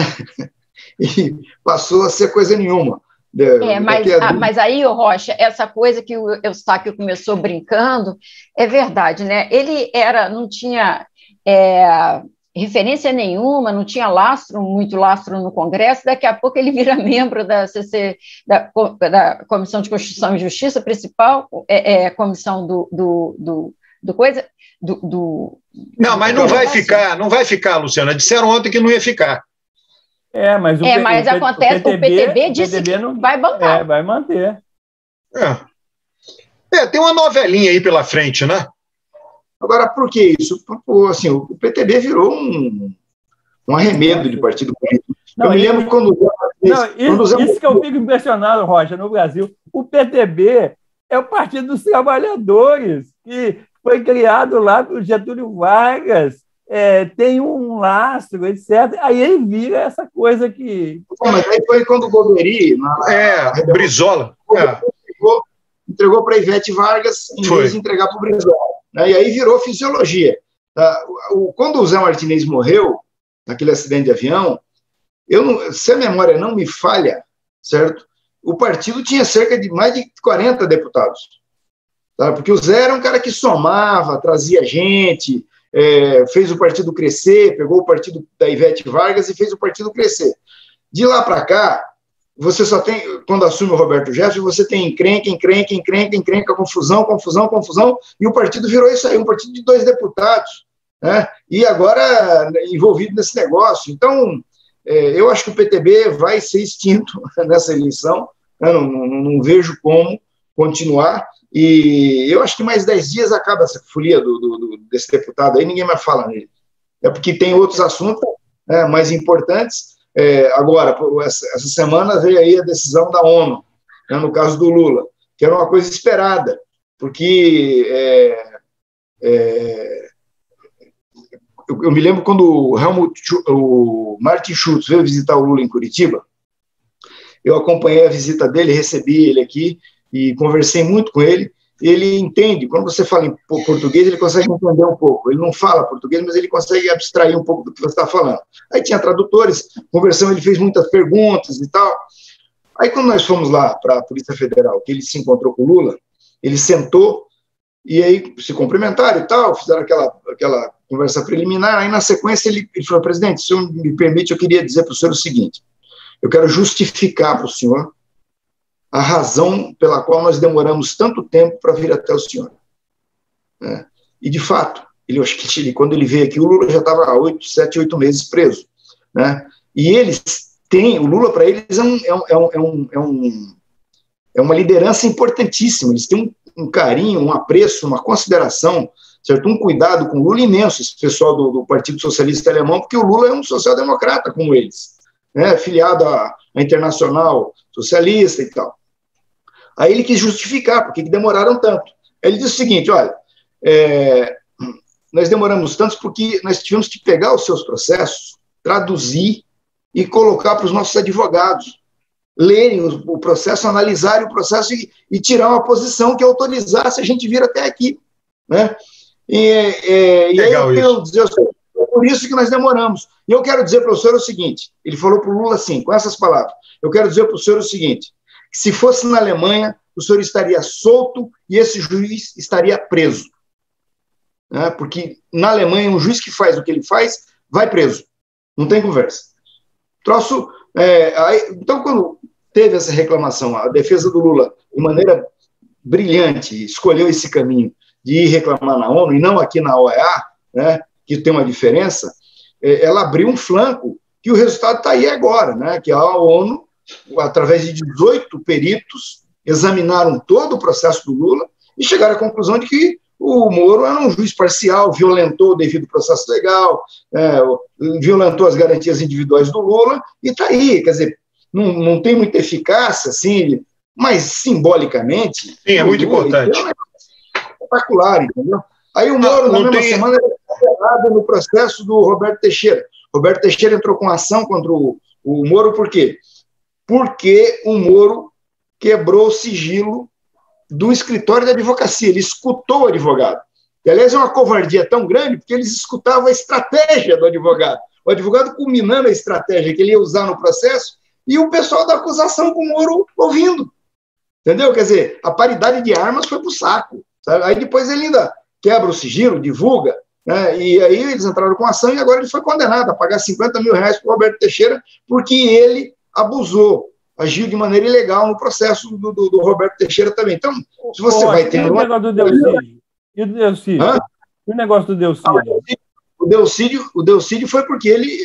E passou a ser coisa nenhuma. Mas aí, Rocha, essa coisa que o Eustáquio começou brincando, é verdade, né? Ele não tinha referência nenhuma, não tinha muito lastro no Congresso, daqui a pouco ele vira membro da da Comissão de Constituição e Justiça, principal comissão do coisa... Não, mas não vai ficar, Luciana. Disseram ontem que não ia ficar. Mas acontece, o PTB disse que não vai bancar. Vai manter. Tem uma novelinha aí pela frente, né? Agora, por que isso? Assim, o PTB virou um arremedo de partido político. Eu me lembro quando... Isso que eu fico impressionado, Rocha, no Brasil. O PTB é o Partido dos Trabalhadores, que foi criado lá por Getúlio Vargas, tem um lastro, etc. Aí ele vira essa coisa que... Mas aí foi quando o Goberi... Brizola. Entregou para Ivete Vargas, em vez de entregar para o Brizola. Né? E aí virou fisiologia. Quando o Zé Martinez morreu, naquele acidente de avião, se a memória não me falha, certo? O partido tinha cerca de mais de 40 deputados. Tá? Porque o Zé era um cara que somava, trazia gente, fez o partido crescer, pegou o partido da Ivete Vargas e fez o partido crescer. De lá para cá, você só tem, quando assume o Roberto Jefferson, você tem encrenca, confusão, e o partido virou isso aí, um partido de 2 deputados, né? E agora envolvido nesse negócio. Então, eu acho que o PTB vai ser extinto nessa eleição, eu não vejo como continuar, e eu acho que mais 10 dias acaba essa folia desse deputado aí, ninguém mais fala nele. É porque tem outros assuntos mais importantes. Agora, essa semana veio aí a decisão da ONU, né, no caso do Lula, que era uma coisa esperada, porque eu me lembro quando o Martin Schulz veio visitar o Lula em Curitiba, eu acompanhei a visita dele, recebi ele aqui e conversei muito com ele. Ele entende, quando você fala em português, ele consegue entender um pouco. Ele não fala português, mas ele consegue abstrair um pouco do que você está falando. Aí tinha tradutores, conversando, ele fez muitas perguntas e tal. Aí quando nós fomos lá para a Polícia Federal, que ele se encontrou com o Lula, ele sentou e aí se cumprimentaram e tal, fizeram aquela conversa preliminar. Aí na sequência ele falou: presidente, se o senhor me permite, eu queria dizer para o senhor o seguinte: eu quero justificar para o senhor a razão pela qual nós demoramos tanto tempo para vir até o senhor. E, de fato, acho que quando ele veio aqui, o Lula já estava há 7, 8 meses preso. Né? E o Lula, para eles, é uma liderança importantíssima. Eles têm um carinho, um apreço, uma consideração, certo? Um cuidado com o Lula imenso, esse pessoal do Partido Socialista Alemão, porque o Lula é um social-democrata como eles, né? Filiado à Internacional Socialista e tal. Aí ele quis justificar por que demoraram tanto. Ele disse o seguinte: olha, nós demoramos tanto porque nós tivemos que pegar os seus processos, traduzir e colocar para os nossos advogados lerem o processo, analisarem o processo e tirar uma posição que autorizasse a gente vir até aqui. Né? E aí eu quero dizer, é por isso que nós demoramos. E eu quero dizer para o senhor o seguinte: ele falou para o Lula assim, com essas palavras: eu quero dizer para o senhor o seguinte, que se fosse na Alemanha, o senhor estaria solto e esse juiz estaria preso. Né? Porque na Alemanha, um juiz que faz o que ele faz, vai preso. Não tem conversa. Então, quando teve essa reclamação, a defesa do Lula, de maneira brilhante, escolheu esse caminho de ir reclamar na ONU, e não aqui na OEA, né, que tem uma diferença, ela abriu um flanco, que o resultado está aí agora, né, que a ONU, através de 18 peritos, examinaram todo o processo do Lula e chegaram à conclusão de que o Moro era um juiz parcial, violentou o devido processo legal, violentou as garantias individuais do Lula, e está aí, quer dizer, não tem muita eficácia, assim, mas simbolicamente... Sim, é muito importante. É espetacular, entendeu? Aí o Moro, na mesma semana, ele foi condenado no processo do Roberto Teixeira. Roberto Teixeira entrou com ação contra o Moro, por quê? Porque o Moro quebrou o sigilo do escritório da advocacia, ele escutou o advogado. E, aliás, é uma covardia tão grande, porque eles escutavam a estratégia do advogado. O advogado culminando a estratégia que ele ia usar no processo, e o pessoal da acusação com o Moro ouvindo. Entendeu? Quer dizer, a paridade de armas foi para o saco. Sabe? Aí depois ele ainda quebra o sigilo, divulga, né? E aí eles entraram com ação e agora ele foi condenado a pagar 50 mil reais para o Roberto Teixeira porque ele abusou, agiu de maneira ilegal no processo do Roberto Teixeira também. Então, se você vai ter... E o negócio do Delcídio? E o Delcídio? O negócio do Delcídio? O Delcídio foi porque ele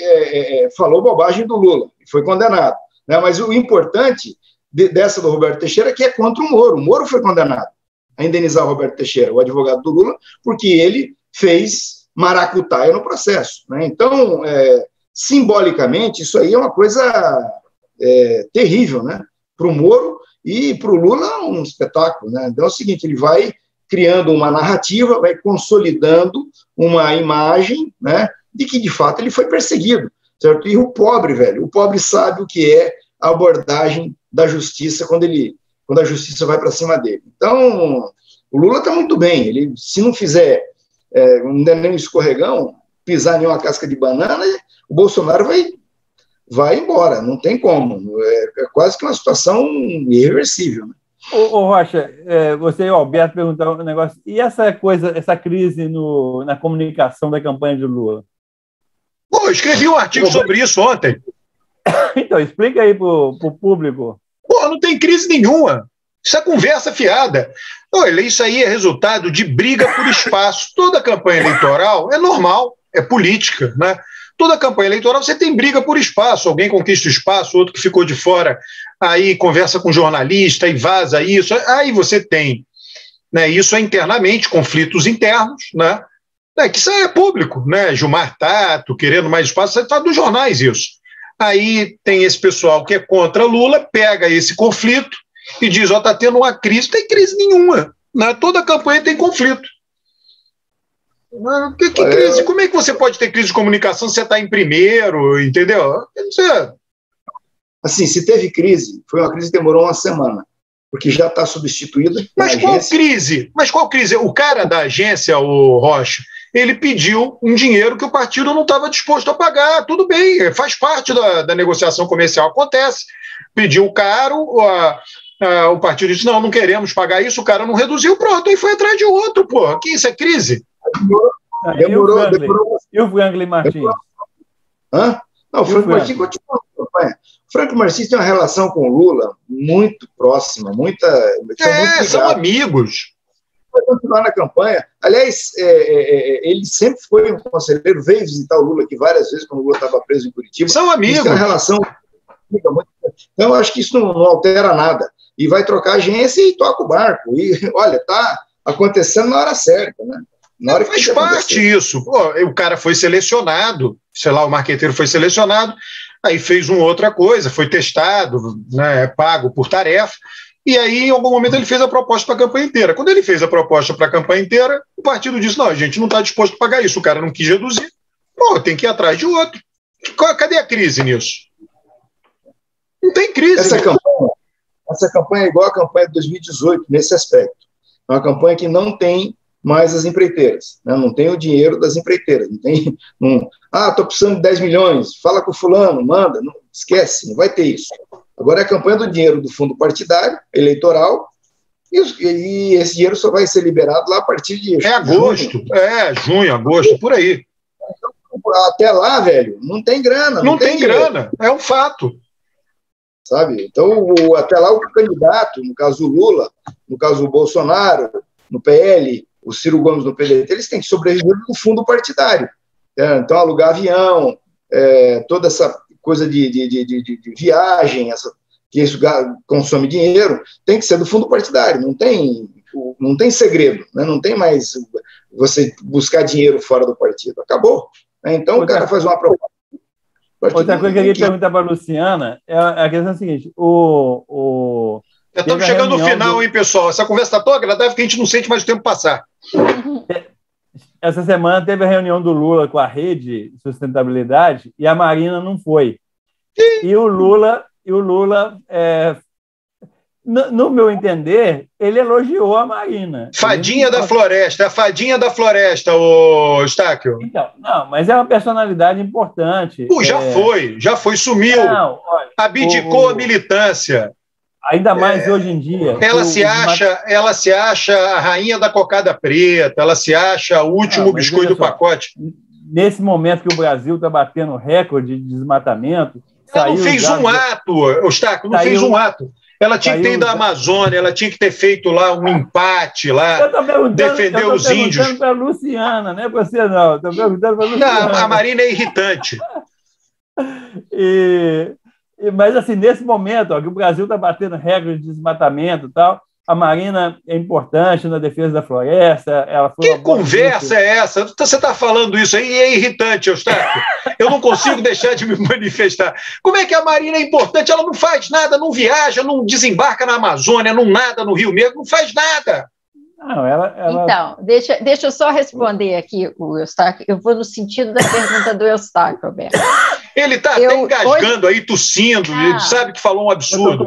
falou bobagem do Lula, e foi condenado, né? Mas o importante dessa do Roberto Teixeira é que é contra o Moro. O Moro foi condenado a indenizar o Roberto Teixeira, o advogado do Lula, porque ele fez maracutaia no processo, né? Então, simbolicamente, isso aí é uma coisa terrível, né? Para o Moro e para o Lula, um espetáculo, né? Então é o seguinte, ele vai criando uma narrativa, vai consolidando uma imagem, né, de que, de fato, ele foi perseguido, certo? E o pobre sabe o que é a abordagem da justiça quando a justiça vai para cima dele. Então, o Lula está muito bem, ele, se não fizer não der nem um escorregão, pisar em uma casca de banana, o Bolsonaro vai embora, não tem como, é quase que uma situação irreversível, né? Ô Rocha, você e o Alberto perguntaram um negócio, e essa crise na comunicação da campanha de Lula? Pô, eu escrevi um artigo sobre isso ontem. Então, explica aí para o público. Pô, não tem crise nenhuma. Isso é conversa fiada. Olha, isso aí é resultado de briga por espaço. Toda campanha eleitoral é normal, é política, né? Toda campanha eleitoral você tem briga por espaço, alguém conquista o espaço, outro que ficou de fora, aí conversa com jornalista e vaza isso, aí você tem, né, isso internamente, conflitos internos, né, que isso é público, né, Gilmar Tato querendo mais espaço, você está nos jornais isso. Aí tem esse pessoal que é contra Lula, pega esse conflito e diz, está tendo uma crise, não tem crise nenhuma, né, toda campanha tem conflito. Que crise? Como é que você pode ter crise de comunicação se você está em primeiro, entendeu? Assim, se teve crise, foi uma crise que demorou uma semana, porque já está substituída. Mas qual crise? O cara da agência, o Rocha, ele pediu um dinheiro que o partido não estava disposto a pagar. Tudo bem, faz parte da negociação comercial, acontece. Pediu caro, o partido disse, não queremos pagar isso, o cara não reduziu, pronto, aí foi atrás de outro, pô. Que isso é crise? Demorou. E o Franklin Martins? Não, o Franklin Martins continua na campanha. O Franklin Martins tem uma relação com o Lula muito próxima, são amigos. Vai continuar na campanha. Aliás, ele sempre foi um conselheiro, veio visitar o Lula aqui várias vezes, quando o Lula estava preso em Curitiba. São amigos. Tem uma relação muito. Então, eu acho que isso não altera nada. E vai trocar a agência e toca o barco. E, olha, está acontecendo na hora certa, né? Faz parte isso. Pô, o cara foi selecionado, sei lá, o marqueteiro foi selecionado, aí fez uma outra coisa, foi testado, né, pago por tarefa, e aí em algum momento ele fez a proposta para a campanha inteira. Quando ele fez a proposta para a campanha inteira, o partido disse, não, a gente não está disposto a pagar isso, o cara não quis reduzir, pô, tem que ir atrás de outro. Cadê a crise nisso? Não tem crise. Essa campanha é igual à campanha de 2018, nesse aspecto. É uma campanha que não tem mais as empreiteiras, né? Não tem o dinheiro das empreiteiras, estou precisando de 10 milhões, fala com o fulano, manda, não, esquece, não vai ter isso. Agora é a campanha do dinheiro do fundo partidário, eleitoral, e esse dinheiro só vai ser liberado lá a partir de agosto, junho, agosto, por aí. Então, até lá, velho, não tem grana. Não tem grana, é um fato. Sabe? Então, até lá o candidato, no caso o Lula, no caso o Bolsonaro, no PL, o Ciro Gomes no PDT, eles têm que sobreviver do fundo partidário. Então, alugar avião, toda essa coisa de viagem, que isso consome dinheiro, tem que ser do fundo partidário, não tem segredo, né? Não tem mais você buscar dinheiro fora do partido. Acabou. Então, o cara faz uma proposta. Outra coisa que eu queria perguntar para a Luciana é a questão seguinte, Já estamos chegando no final, hein, pessoal? Essa conversa está tão agradável que a gente não sente mais o tempo passar. Essa semana teve a reunião do Lula com a Rede de Sustentabilidade e a Marina não foi. E o Lula, no meu entender, ele elogiou a Marina. Fadinha da floresta, a fadinha da floresta, ô Estáquio. Então, não, mas é uma personalidade importante. Já foi, sumiu. Não, olha, abdicou a militância. Ainda mais hoje em dia. Ela se acha a rainha da cocada preta, ela se acha o último biscoito do pacote. Nesse momento que o Brasil está batendo recorde de desmatamento... Ela não fez um ato, Eustáquio, não fez um ato. Ela tinha que ter ido à Amazônia, ela tinha que ter feito lá um empate, lá, defender os índios. Eu estou perguntando para a Luciana, não é para você, não. Estou perguntando para a Luciana. Não, a Marina é irritante. Mas, assim, nesse momento, ó, que o Brasil está batendo recorde de desmatamento e tal, a Marina é importante na defesa da floresta. Ela foi que conversa é essa? Você está falando isso aí e é irritante, Eustáquio. Eu não consigo deixar de me manifestar. Como é que a Marina é importante? Ela não faz nada, não viaja, não desembarca na Amazônia, não nada no Rio Negro, não faz nada. Não, ela... Então, deixa eu só responder aqui, o Eustáquio. Eu vou no sentido da pergunta do Eustáquio, Alberto. Ele está até engasgando aí, tossindo, ele sabe que falou um absurdo.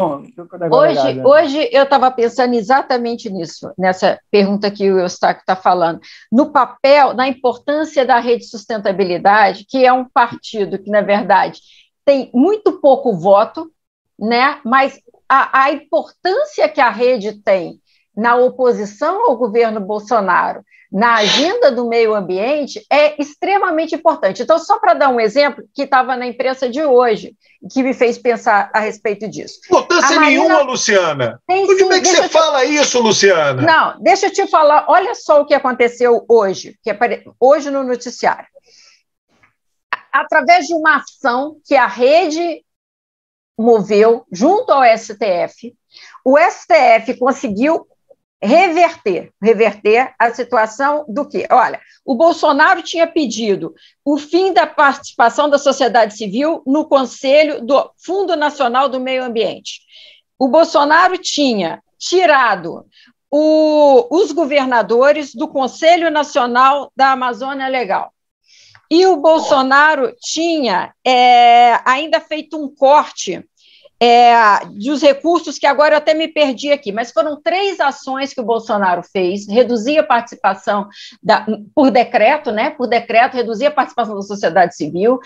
Hoje eu estava pensando exatamente nisso, nessa pergunta que o Eustáquio está falando. No papel, na importância da Rede Sustentabilidade, que é um partido que, na verdade, tem muito pouco voto, né? Mas a importância que a rede tem na oposição ao governo Bolsonaro, na agenda do meio ambiente, é extremamente importante. Então, só para dar um exemplo, que estava na imprensa de hoje, que me fez pensar a respeito disso. Importância nenhuma, Luciana. Como é que você fala isso, Luciana? Não, deixa eu te falar, olha só o que aconteceu hoje, hoje no noticiário. Através de uma ação que a rede moveu junto ao STF, o STF conseguiu reverter a situação do quê? Olha, o Bolsonaro tinha pedido o fim da participação da sociedade civil no Conselho do Fundo Nacional do Meio Ambiente. O Bolsonaro tinha tirado os governadores do Conselho Nacional da Amazônia Legal. E o Bolsonaro tinha ainda feito um corte dos recursos, que agora eu até me perdi aqui, mas foram 3 ações que o Bolsonaro fez: reduzir a participação por decreto, né? Por decreto, reduzir a participação da sociedade civil,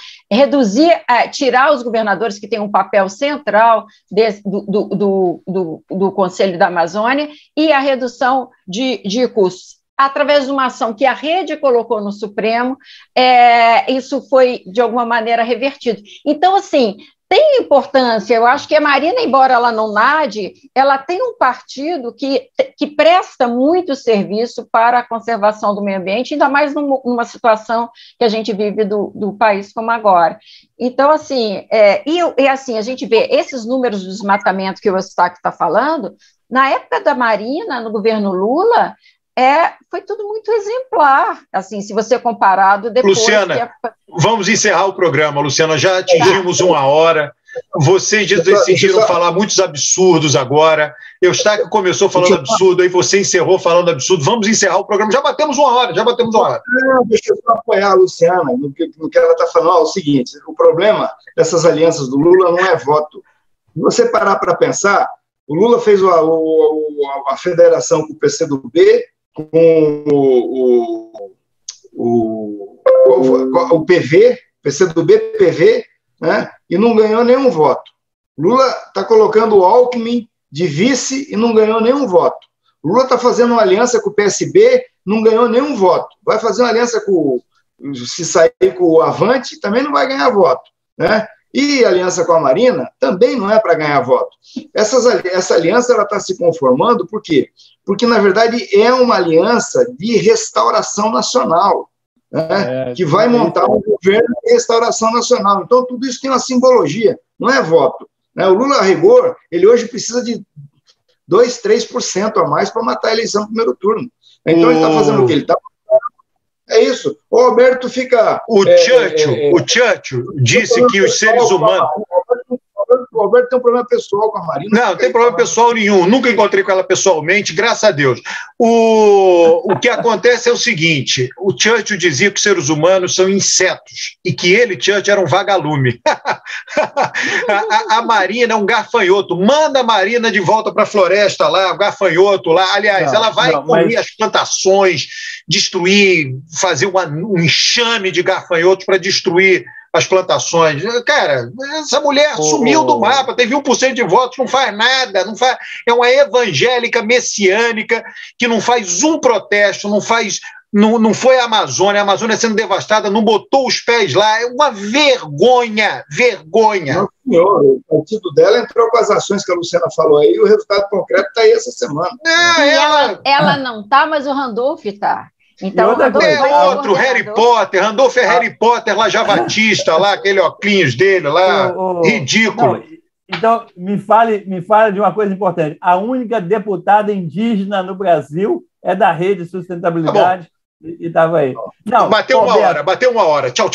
tirar os governadores que têm um papel central do Conselho da Amazônia, e a redução de custos. Através de uma ação que a rede colocou no Supremo, isso foi, de alguma maneira, revertido. Então, assim, tem importância. Eu acho que a Marina, embora ela não nade, ela tem um partido que presta muito serviço para a conservação do meio ambiente, ainda mais numa situação que a gente vive do país como agora. Então, assim, assim, a gente vê esses números de desmatamento que o Eustáquio está falando. Na época da Marina, no governo Lula, foi tudo muito exemplar, assim, se você comparado depois... Luciana, vamos encerrar o programa, Luciana, já atingimos 1 hora, vocês decidiram falar muitos absurdos agora, Eustáquio começou falando absurdo, aí você encerrou falando absurdo, vamos encerrar o programa, já batemos 1 hora. Não, deixa eu só apoiar a Luciana, no que ela está falando, é o seguinte: o problema dessas alianças do Lula não é voto. Se você parar para pensar, o Lula fez a federação com o PCdoB, com o PV, PCdoB, PV, né, e não ganhou nenhum voto. Lula está colocando o Alckmin de vice e não ganhou nenhum voto. Lula está fazendo uma aliança com o PSB, não ganhou nenhum voto. Vai fazer uma aliança se sair com o Avante, também não vai ganhar voto, né? E a aliança com a Marina também não é para ganhar voto. Essa aliança está se conformando, por quê? Porque, na verdade, é uma aliança de restauração nacional, né? Que vai montar um governo de restauração nacional. Então, tudo isso tem uma simbologia, não é voto, né? O Lula, a rigor, ele hoje precisa de 2%, 3% a mais para matar a eleição no primeiro turno. Então, ele está fazendo o quê? Ele está... É isso. O Alberto fica... O Churchill disse que os seres humanos... O Alberto tem um problema pessoal com a Marina. Não tem problema pessoal nenhum. Nunca encontrei com ela pessoalmente, graças a Deus. O que acontece é o seguinte: o Churchill dizia que os seres humanos são insetos e que ele, Churchill, era um vagalume. a Marina é um gafanhoto. Manda a Marina de volta para a floresta lá, o gafanhoto lá. Aliás, ela vai comer as plantações, destruir, fazer um enxame de gafanhotos para destruir as plantações. Cara, essa mulher sumiu do mapa, teve 1% de votos, não faz nada, é uma evangélica messiânica que não faz um protesto, não foi a Amazônia sendo devastada, não botou os pés lá, é uma vergonha. Não, senhor, o partido dela entrou com as ações que a Luciana falou aí, e o resultado concreto está aí essa semana. Ela não está, mas o Randolph está. Então, outro, Harry Potter, Randolph é Harry Potter lá, javatista, lá, aquele óculos dele lá, ridículo. Não, então, me fale de uma coisa importante. A única deputada indígena no Brasil é da Rede Sustentabilidade e estava aí. Não, bateu uma hora. Tchau.